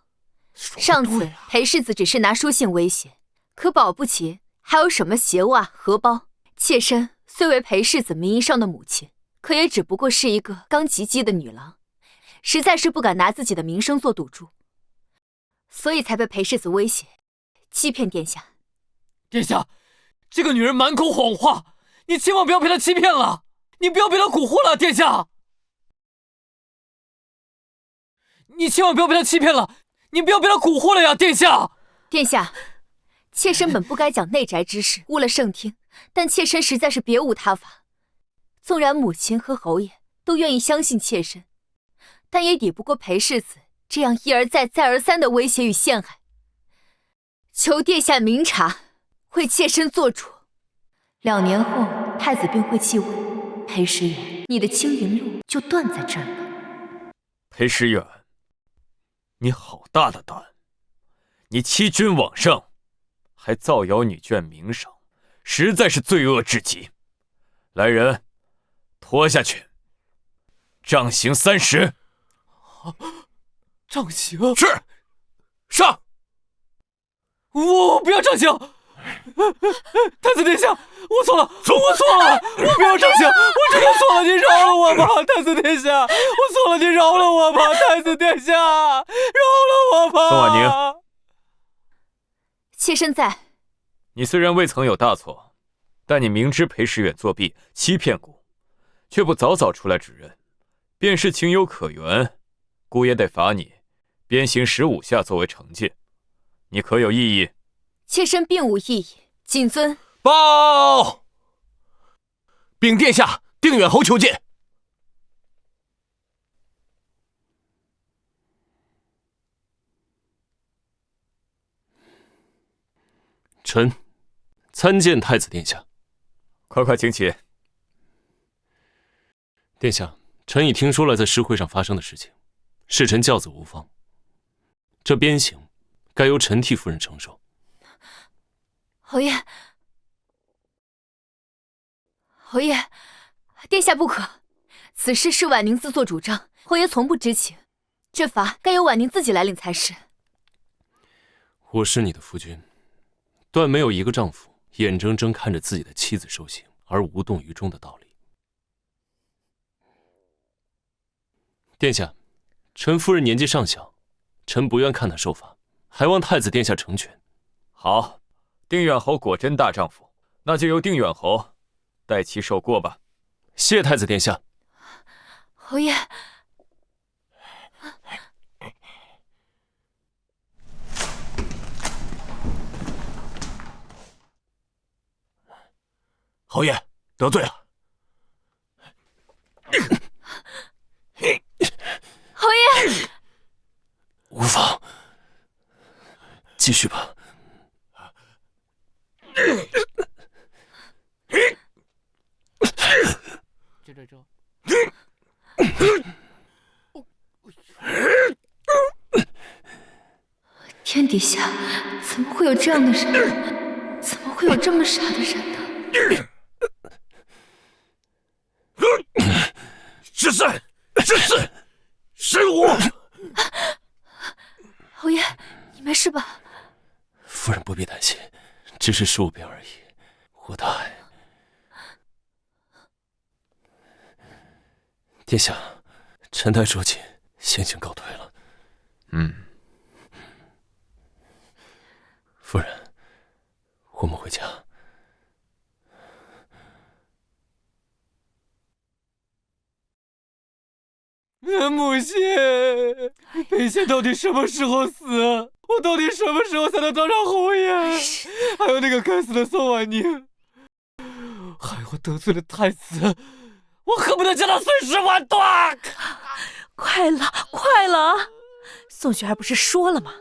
上次裴世子只是拿书信威胁，可保不齐还有什么鞋袜、荷包。妾身虽为裴世子名义上的母亲，可也只不过是一个刚及笄的女郎，实在是不敢拿自己的名声做赌注，所以才被裴世子威胁，欺骗殿下。
殿下，这个女人满口谎话，你千万不要被她欺骗了，你不要被她蛊惑了，殿下！你千万不要被她欺骗了，你不要被她蛊惑了呀，殿下！
殿下，妾身本不该讲内宅之事，误了圣听，但妾身实在是别无他法。纵然母亲和侯爷都愿意相信妾身，但也抵不过裴世子这样一而再再而三的威胁与陷害。求殿下明察，为妾身做主。2年后，太子便会继位，裴时远，你的青云路就断在这儿了。
裴时远，你好大的胆！你欺君罔上，还造谣女眷名声，实在是罪恶至极。来人，拖下去，杖刑30。
杖刑？
是，上。
我不要杖刑！太子殿下，我错了，我错了，我不要杖刑，我真的错了，您饶了我吧，太子殿下，我错了，您饶了我吧，太子殿下，饶了我吧。
宋婉宁，
妾身在。
你虽然未曾有大错，但你明知裴时远作弊欺骗姑，却不早早出来指认，便是情有可原，姑也得罚你鞭刑15下作为惩戒。你可有异议？
妾身并无异议，谨遵。
报！禀殿下，定远侯求见。
臣参见太子殿下。
快快请起。
殿下，臣已听说了在诗会上发生的事情，是臣教子无方，这鞭刑该由臣替夫人承受。
侯爷，侯爷，殿下不可，此事是婉宁自作主张，侯爷从不知情，这罚该由婉宁自己来领才是。
我是你的夫君，断没有一个丈夫眼睁睁看着自己的妻子受刑而无动于衷的道理。殿下，臣夫人年纪尚小，臣不愿看她受罚，还望太子殿下成全。
好，定远侯果真大丈夫，那就由定远侯代其受过吧。
谢太子殿下。
侯爷，
侯爷得罪了。
侯爷，
无妨，继续吧。
这。
天底下怎么会有这样的人？怎么会有这么傻的人呢？
是我。
侯爷，你没事吧？
夫人不必担心，只是15鞭而已。我的爱，殿下，臣待捉紧，先行告退了。夫人，我们回家。
母亲，裴贤到底什么时候死？我到底什么时候才能当上侯爷？还有那个该死的宋婉宁，还有我得罪了太子，我恨不得将他碎尸万段！
快了！宋雪儿不是说了吗？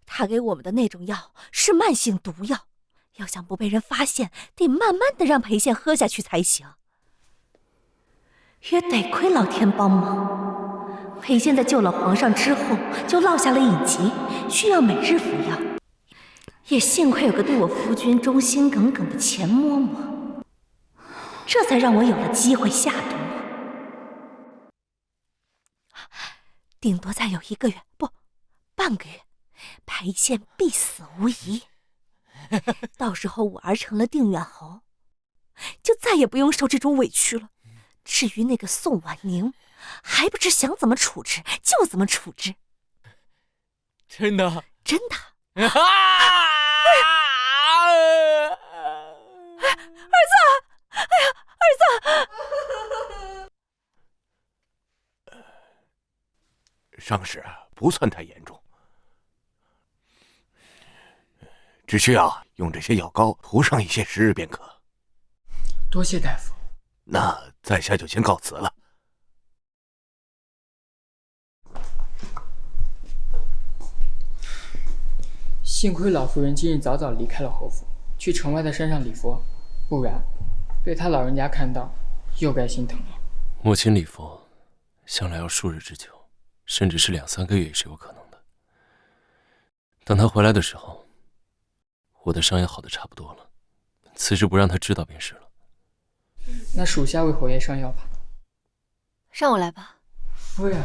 她给我们的那种药是慢性毒药，要想不被人发现，得慢慢的让裴宪喝下去才行。
也得亏老天帮忙，裴宪在救了皇上之后就落下了隐疾，需要每日服药。也幸亏有个对我夫君忠心耿耿的钱嬷嬷，这才让我有了机会下毒。
顶多再有1个月，不，半个月，裴宪必死无疑。到时候我儿成了定远侯，就再也不用受这种委屈了。至于那个宋婉宁，还不是想怎么处置就怎么处置。
真的？
真的。儿子，哎呀，儿子！
伤势不算太严重，只需要用这些药膏涂上一些时日便可。
多谢大夫。
那在下就先告辞了。
幸亏老夫人今日早早离开了侯府，去城外的山上礼佛，不然被他老人家看到，又该心疼了。
母亲礼佛，向来要数日之久，甚至是2、3个月也是有可能的。等他回来的时候，我的伤也好的差不多了，此事不让他知道便是了。
那属下为侯爷上药吧。
让我来吧。
夫人。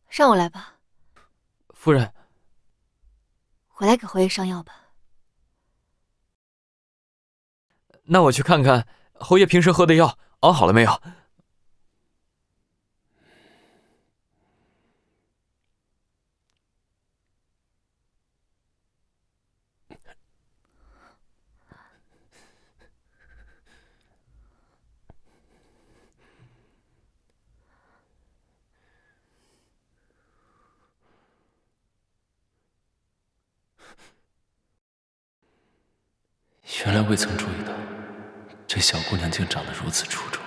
让我来吧。
夫人。
我来给侯爷上药吧。
那我去看看侯爷平时喝的药熬好了没有。
原来未曾注意到，这小姑娘竟长得如此出众。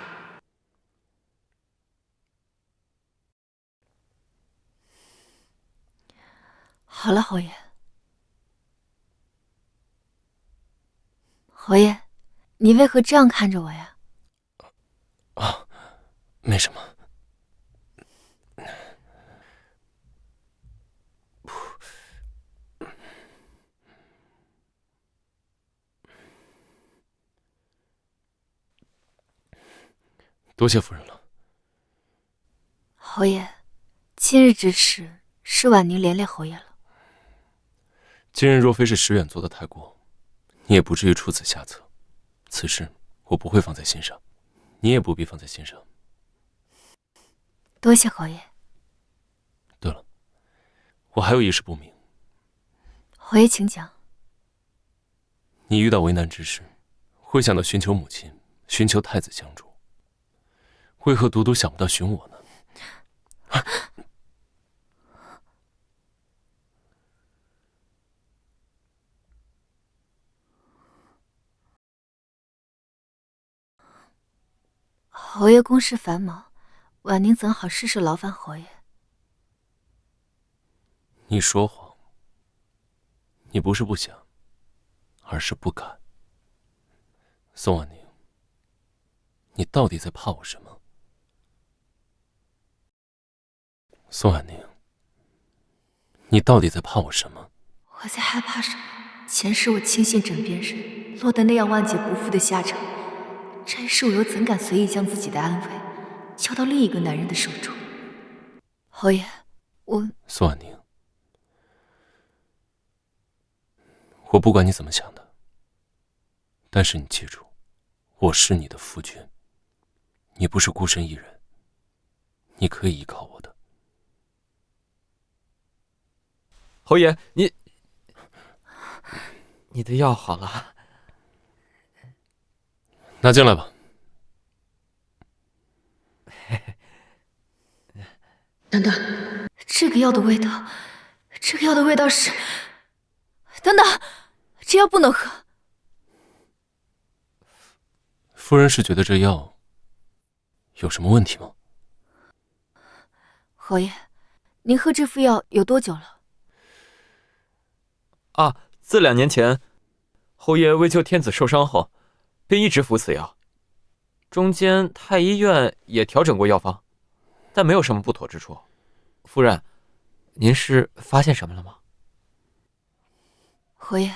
好了，侯爷。侯爷，你为何这样看着我呀？
啊，没什么。多谢夫人了。
侯爷，今日之事是婉宁连累侯爷了。
今日若非是石远做的太过，你也不至于出此下策。此事我不会放在心上，你也不必放在心上。
多谢侯爷。
对了，我还有一事不明。
侯爷请讲。
你遇到为难之事，会想到寻求母亲，寻求太子相助，为何独独想不到寻我呢？
侯爷公事繁忙，婉宁怎好事事劳烦侯爷？
你说谎，你不是不想，而是不敢。宋婉宁，你到底在怕我什么？宋婉宁，你到底在怕我什么？
我在害怕什么？前世我轻信枕边人，落得那样万劫不复的下场。这一世我又怎敢随意将自己的安危交到另一个男人的手中？侯爷，我……
宋婉宁，我不管你怎么想的，但是你记住，我是你的夫君，你不是孤身一人，你可以依靠我的。
侯爷，你的药好了。
拿进来吧。
等等，
这个药的味道，这个药的味道是……等等，这药不能喝。
夫人是觉得这药有什么问题吗？
侯爷，您喝这副药有多久了？
啊，自2年前，侯爷为救天子受伤后，便一直服此药。中间太医院也调整过药方，但没有什么不妥之处。夫人，您是发现什么了吗？
侯爷，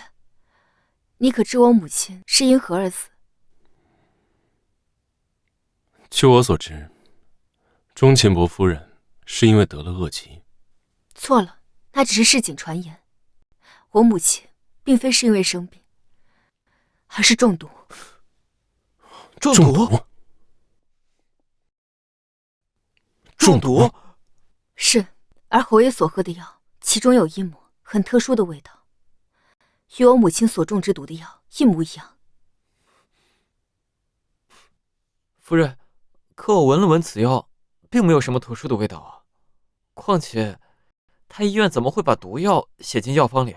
你可知我母亲是因何而死？
据我所知，钟琴伯夫人是因为得了恶疾。
错了，那只是市井传言。我母亲并非是因为生病，而是中毒。
中毒？中毒？
是，而侯爷所喝的药，其中有一抹很特殊的味道，与我母亲所中之毒的药一模一样。
夫人，可我闻了闻此药，并没有什么特殊的味道啊。况且，太医院怎么会把毒药写进药方里？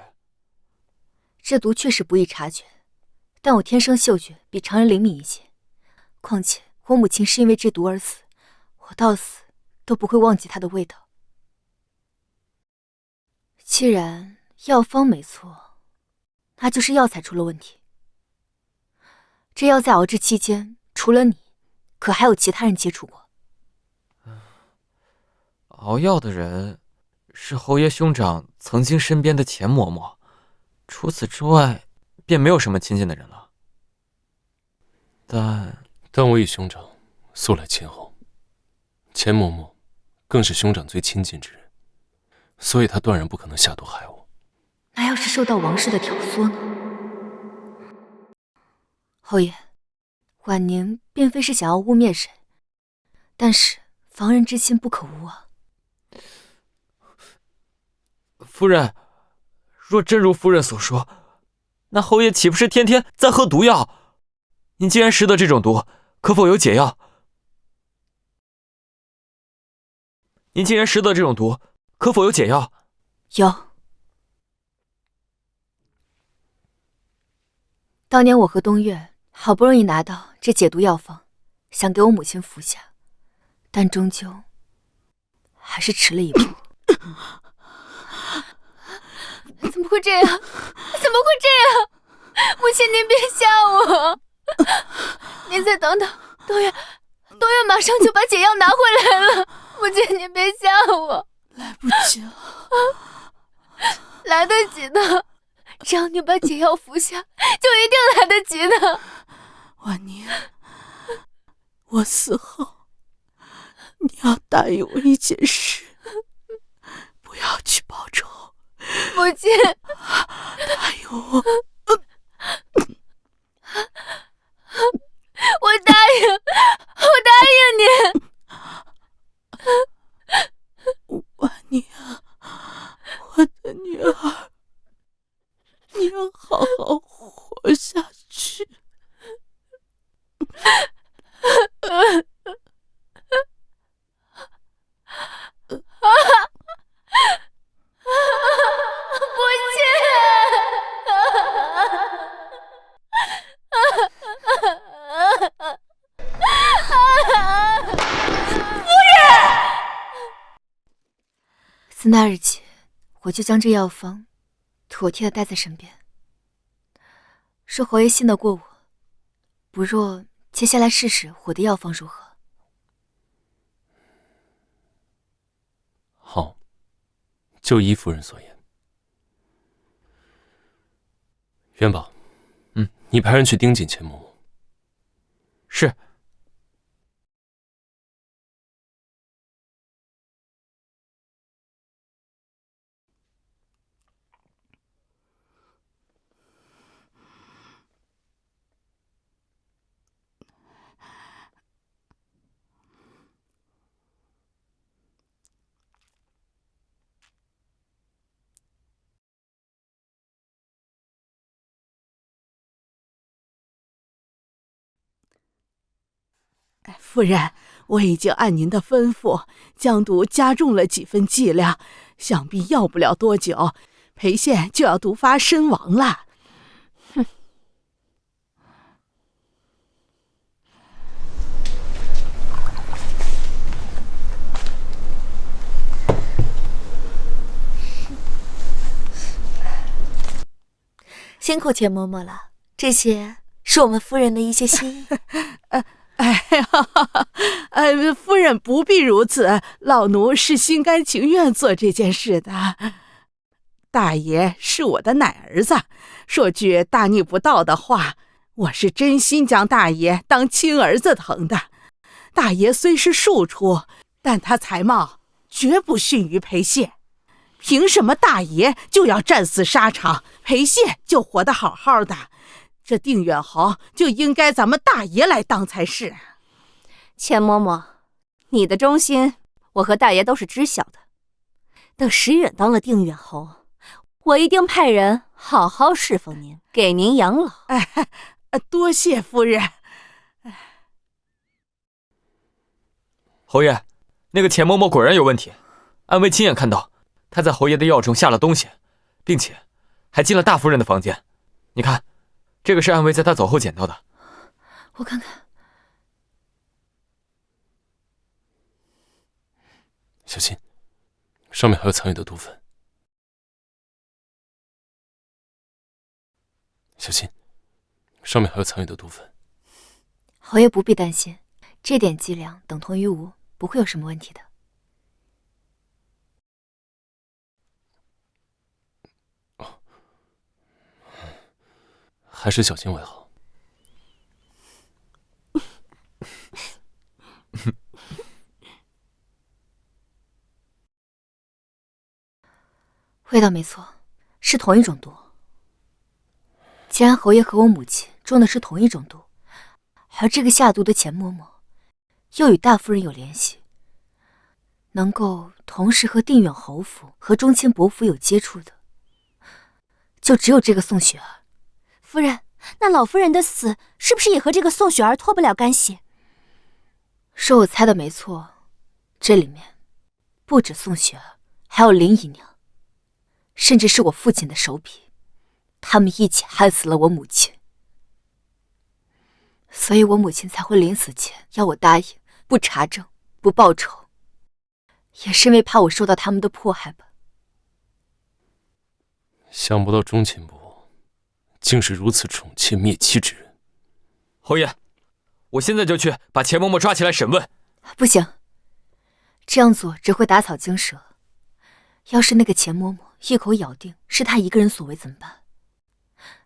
这毒确实不易察觉，但我天生嗅觉比常人灵敏一些。况且我母亲是因为这毒而死，我到死都不会忘记她的味道。既然药方没错，那就是药材出了问题。这药在熬制期间，除了你，可还有其他人接触过？
熬药的人是侯爷兄长曾经身边的钱嬷嬷，除此之外，便没有什么亲近的人了。
但我与兄长素来亲厚，钱嬷嬷更是兄长最亲近之人，所以他断然不可能下毒害我。
那要是受到王氏的挑唆呢？侯爷，婉宁并非是想要污蔑谁，但是防人之心不可无啊。
夫人，若真如夫人所说，那侯爷岂不是天天在喝毒药？您既然识得这种毒，可否有解药？您既然识得这种毒，可否有解药？
有。当年我和东岳好不容易拿到这解毒药方，想给我母亲服下，但终究还是迟了一步。怎么会这样？怎么会这样？母亲，您别吓我！您再等等，东岳马上就把解药拿回来了。母亲，您别吓我！
来不及了，
来得及的，只要你把解药服下，就一定来得及的。
婉宁，我死后，你要答应我一件事，不要去报仇。
母亲，
答应我。
我答应你。
婉宁，我的女儿，你要好好活下去。
自那日起，我就将这药方妥帖的带在身边。说侯爷信得过我，不若接下来试试我的药方如何？
好，就依夫人所言。元宝，你派人去盯紧钱嬷嬷。
是。
夫人，我已经按您的吩咐，将毒加重了几分剂量，想必要不了多久，裴宪就要毒发身亡了。
哼！辛苦钱嬷嬷了，这些是我们夫人的一些心意。
夫人不必如此，老奴是心甘情愿做这件事的。大爷是我的奶儿子，说句大逆不道的话，我是真心将大爷当亲儿子疼的。大爷虽是庶出，但他才貌绝不逊于裴宪。凭什么大爷就要战死沙场，裴宪就活得好好的？这定远侯就应该咱们大爷来当才是。
钱嬷嬷，你的忠心我和大爷都是知晓的。等石远当了定远侯，我一定派人好好侍奉您，给您养老。
多谢夫人。
侯爷，那个钱嬷嬷果然有问题，安危亲眼看到她在侯爷的药中下了东西，并且还进了大夫人的房间。你看，这个是安危在她走后捡到的。
我看看。
小心，上面还有残余的毒粉。小心，上面还有残余的毒粉。
侯爷不必担心，这点剂量等同于无，不会有什么问题的。
还是小心为好。
味道没错，是同一种毒。既然侯爷和我母亲中的是同一种毒，而这个下毒的钱嬷嬷又与大夫人有联系，能够同时和定远侯府和中清伯府有接触的，就只有这个宋雪儿。
夫人，那老夫人的死是不是也和这个宋雪儿脱不了干系？
说我猜的没错，这里面不止宋雪儿，还有林姨娘，甚至是我父亲的手笔，他们一起害死了我母亲。所以我母亲才会临死前要我答应不查证、不报仇，也是因为怕我受到他们的迫害吧。
想不到中情伯竟是如此宠妾灭妻之人。
侯爷，我现在就去把钱嬷嬷抓起来审问。
不行，这样做只会打草惊蛇。要是那个钱嬷嬷一口咬定是她一个人所为怎么办？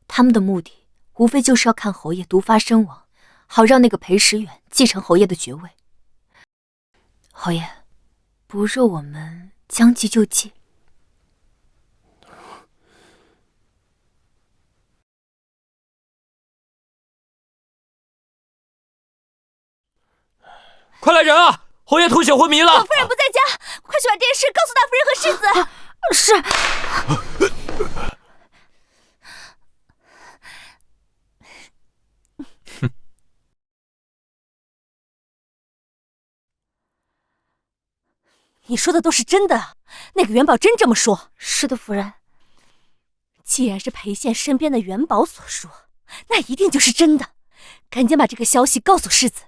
他们的目的无非就是要看侯爷毒发身亡，好让那个裴时远继承侯爷的爵位。侯爷，不若我们将计就计。
快来人啊！侯爷吐血昏迷了。
老夫人不在家，快去把这件事告诉大夫人和世子。
是。
你说的都是真的？那个元宝真这么说？
是的，夫人。
既然是裴县身边的元宝所说，那一定就是真的。赶紧把这个消息告诉世子，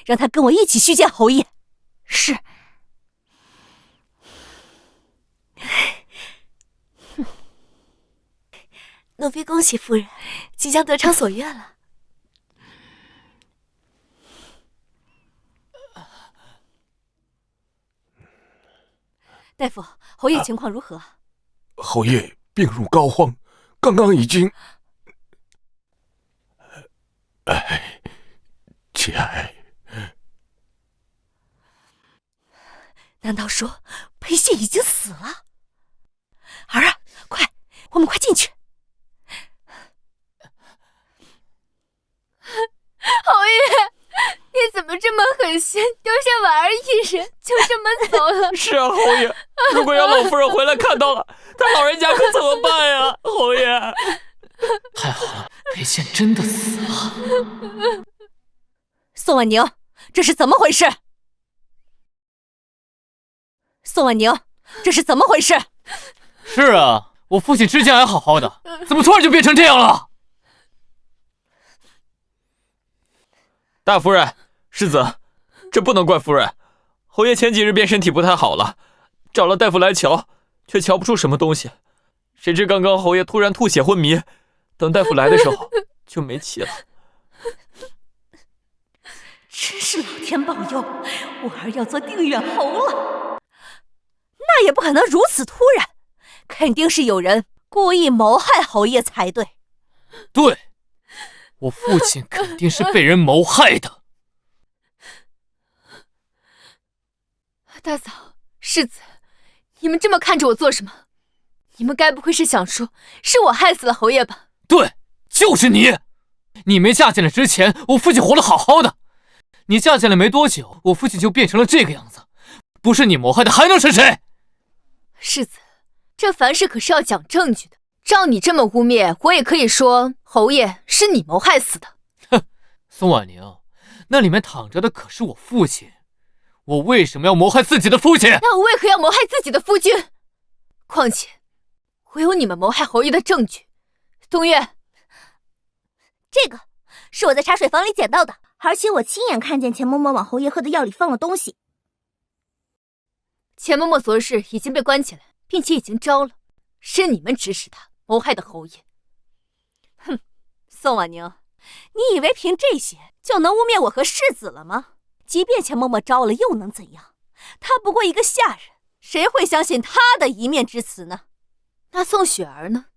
让他跟我一起去见侯爷。
是。
奴婢恭喜夫人，即将得偿所愿了。大夫，侯爷情况如何？
侯爷病入膏肓，刚刚已经……节哀。
难道说裴县已经死了？儿啊，快，我们快进去！
侯爷，你怎么这么狠心，丢下婉儿一人就这么走了？
是啊，侯爷，如果要老夫人回来看到了，她老人家可怎么办呀？侯爷，
太好了，裴县真的死了。
宋婉宁，这是怎么回事？宋婉宁，这是怎么回事？
是啊，我父亲之前还好好的，怎么突然就变成这样了？
大夫人，世子，这不能怪夫人。侯爷前几日便身体不太好了，找了大夫来瞧，却瞧不出什么东西。谁知刚刚侯爷突然吐血昏迷，等大夫来的时候就没气了。
真是老天保佑，我儿要做定远侯了。
那也不可能如此突然，肯定是有人故意谋害侯爷才对。
对，我父亲肯定是被人谋害的。
大嫂、世子，你们这么看着我做什么？你们该不会是想说是我害死了侯爷吧？
对，就是你！你没嫁进来之前，我父亲活得好好的。你嫁进来没多久，我父亲就变成了这个样子。不是你谋害的，还能是谁？
世子，这凡事可是要讲证据的。照你这么污蔑，我也可以说侯爷是你谋害死的。
哼，宋婉宁，那里面躺着的可是我父亲，我为什么要谋害自己的父亲？
那我为何要谋害自己的夫君？况且，我有你们谋害侯爷的证据。东岳，
这个是我在茶水房里捡到的，
而且我亲眼看见钱嬷嬷往侯爷喝的药里放了东西。
钱嬷嬷昨日已经被关起来，并且已经招了，是你们指使他谋害的侯爷。
哼，宋婉宁，你以为凭这些就能污蔑我和世子了吗？即便钱嬷嬷招了，又能怎样？她不过一个下人，谁会相信她的一面之词呢？
那宋雪儿呢？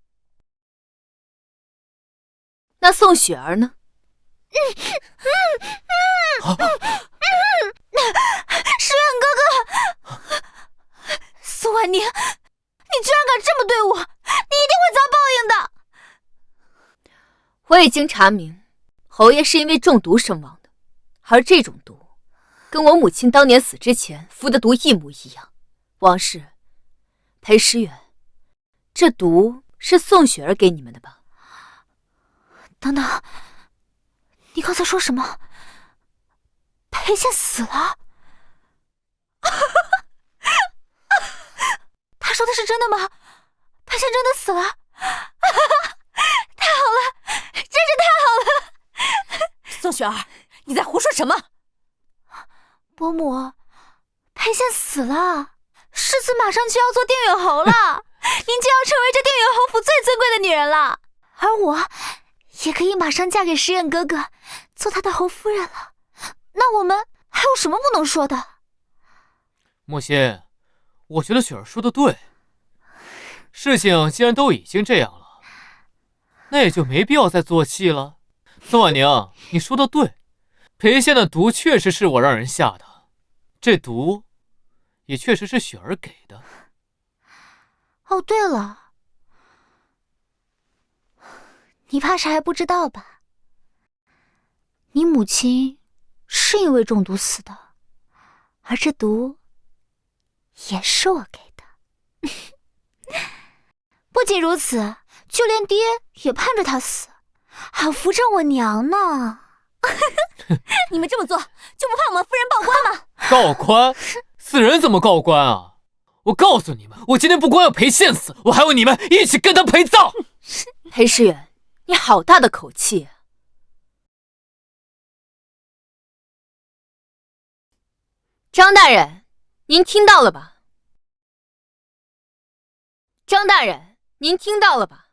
那宋雪儿呢？
石远哥哥，宋婉宁，你居然敢这么对我，你一定会遭报应的。
我已经查明，侯爷是因为中毒身亡的，而这种毒跟我母亲当年死之前服的毒一模一样。王氏、裴时远，这毒是宋雪儿给你们的吧？
等等，你刚才说什么？裴县死了？他说的是真的吗？裴县真的死了？太好了，真是太好了！
宋雪儿，你在胡说什么？
伯母，裴宪死了，世子马上就要做定远侯了，您就要成为这定远侯府最尊贵的女人了，而我也可以马上嫁给时远哥哥，做他的侯夫人了。那我们还有什么不能说的？
莫心，我觉得雪儿说的对，事情既然都已经这样了，那也就没必要再做戏了。宋婉宁，你说的对，裴宪的毒确实是我让人下的，这毒也确实是雪儿给的。
哦，对了，你怕是还不知道吧？你母亲是因为中毒死的，而这毒也是我给的。不仅如此，就连爹也盼着他死，还要扶正我娘呢。
你们这么做就不怕我们夫人报官吗？
告官？死人怎么告官啊？我告诉你们，我今天不光要裴宪死，我还要你们一起跟他陪葬。
裴时远，你好大的口气啊！张大人，您听到了吧？张大人，您听到了吧？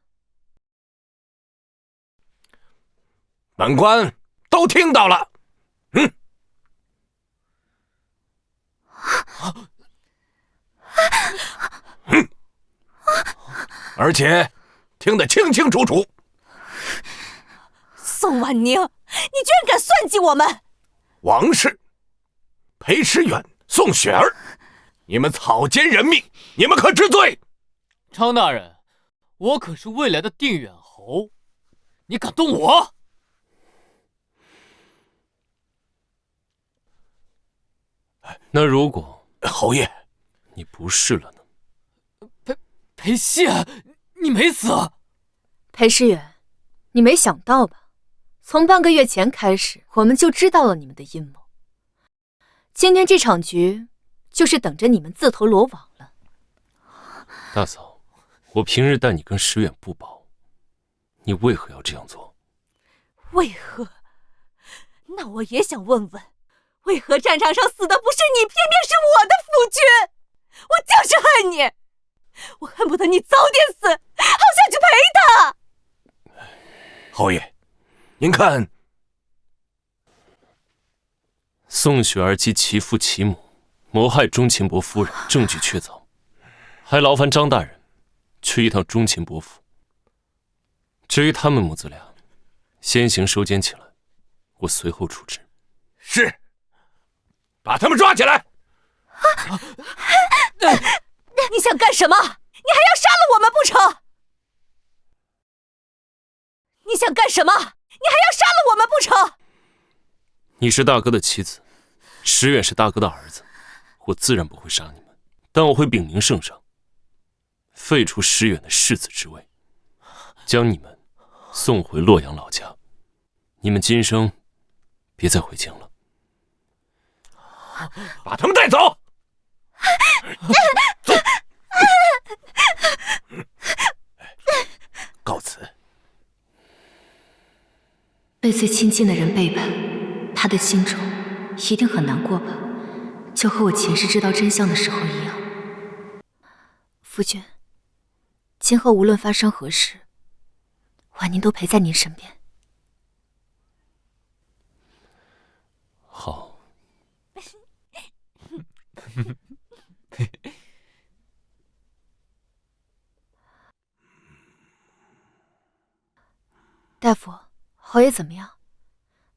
本官都听到了。而且听得清清楚楚。
宋婉宁，你居然敢算计我们！
王氏、裴时远、宋雪儿，你们草菅人命，你们可知罪？
张大人，我可是未来的定远侯，你敢动我？
那如果
侯爷
你不是了呢？
裴宪，你没死。
裴时远，你没想到吧？从半个月前开始，我们就知道了你们的阴谋。今天这场局，就是等着你们自投罗网了。
大嫂，我平日待你跟时远不薄，你为何要这样做？
为何？那我也想问问，为何战场上死的不是你，偏偏是我的夫君？我就是恨你，我恨不得你早点死，好想去陪他。
侯爷，您看，
宋雪儿及其父其母谋害钟勤伯夫人，证据确凿，还劳烦张大人去一趟钟勤伯府。至于他们母子俩，先行收监起来，我随后处置。
是，把他们抓起来！
你想干什么？你还要杀了我们不成？你想干什么？你还要杀了我们不成？
你是大哥的妻子，时远是大哥的儿子，我自然不会杀你们，但我会禀明圣上，废除时远的世子之位，将你们送回洛阳老家。你们今生别再回京了。
把他们带走。走。告辞。
被最亲近的人背叛，他的心中一定很难过吧？就和我前世知道真相的时候一样。
夫君，今后无论发生何事，婉宁都陪在您身边。
好。
大夫，侯爷怎么样？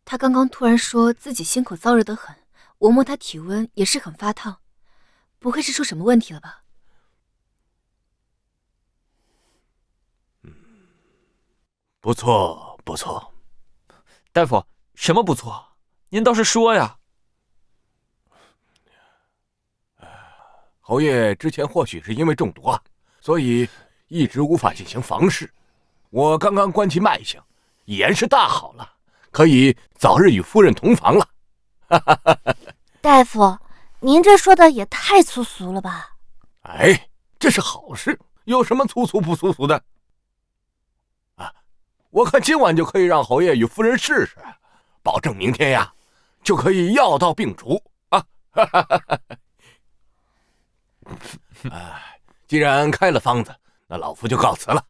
他刚刚突然说自己心口燥热得很，我摸他体温也是很发烫，不会是出什么问题了吧？
不错，不错。
大夫，什么不错？您倒是说呀。
侯爷之前或许是因为中毒啊，所以一直无法进行房事。我刚刚观其脉象，已然是大好了，可以早日与夫人同房了。
大夫，您这说的也太粗俗了吧？
哎，这是好事，有什么粗俗不粗俗的？啊，我看今晚就可以让侯爷与夫人试试，保证明天呀就可以药到病除啊！既然开了方子，那老夫就告辞了。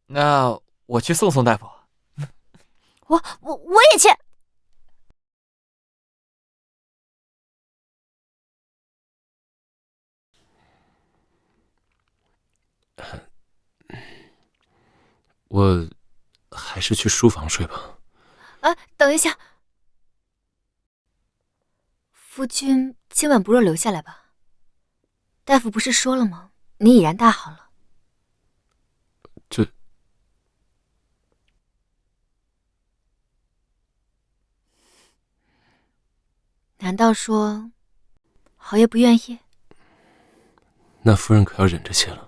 那我去送送大夫。
我也去。
我还是去书房睡吧。
等一下，夫君今晚不若留下来吧。大夫不是说了吗？你已然大好了。难道说侯爷不愿意？
那夫人可要忍着些了。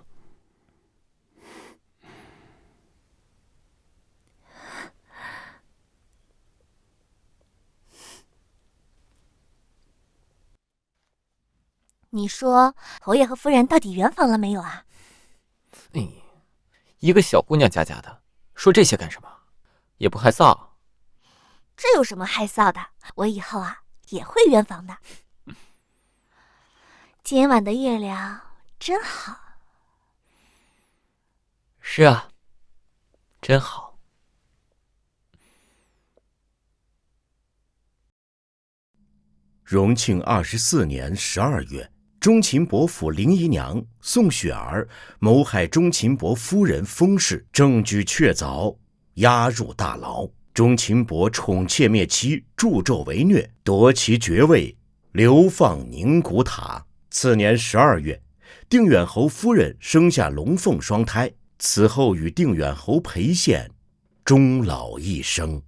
你说侯爷和夫人到底圆房了没有啊？
一个小姑娘家的，说这些干什么？也不害臊。
这有什么害臊的？我以后啊也会圆房的。今晚的月亮真好。
是啊，真好。
隆庆24年12月，中秦伯府林姨娘宋雪儿谋害中秦伯夫人封氏，证据确凿，押入大牢。中秦伯宠妾灭妻，助纣为虐，夺其爵位，流放宁古塔。次年12月，定远侯夫人生下龙凤双胎，此后与定远侯裴宪终老一生。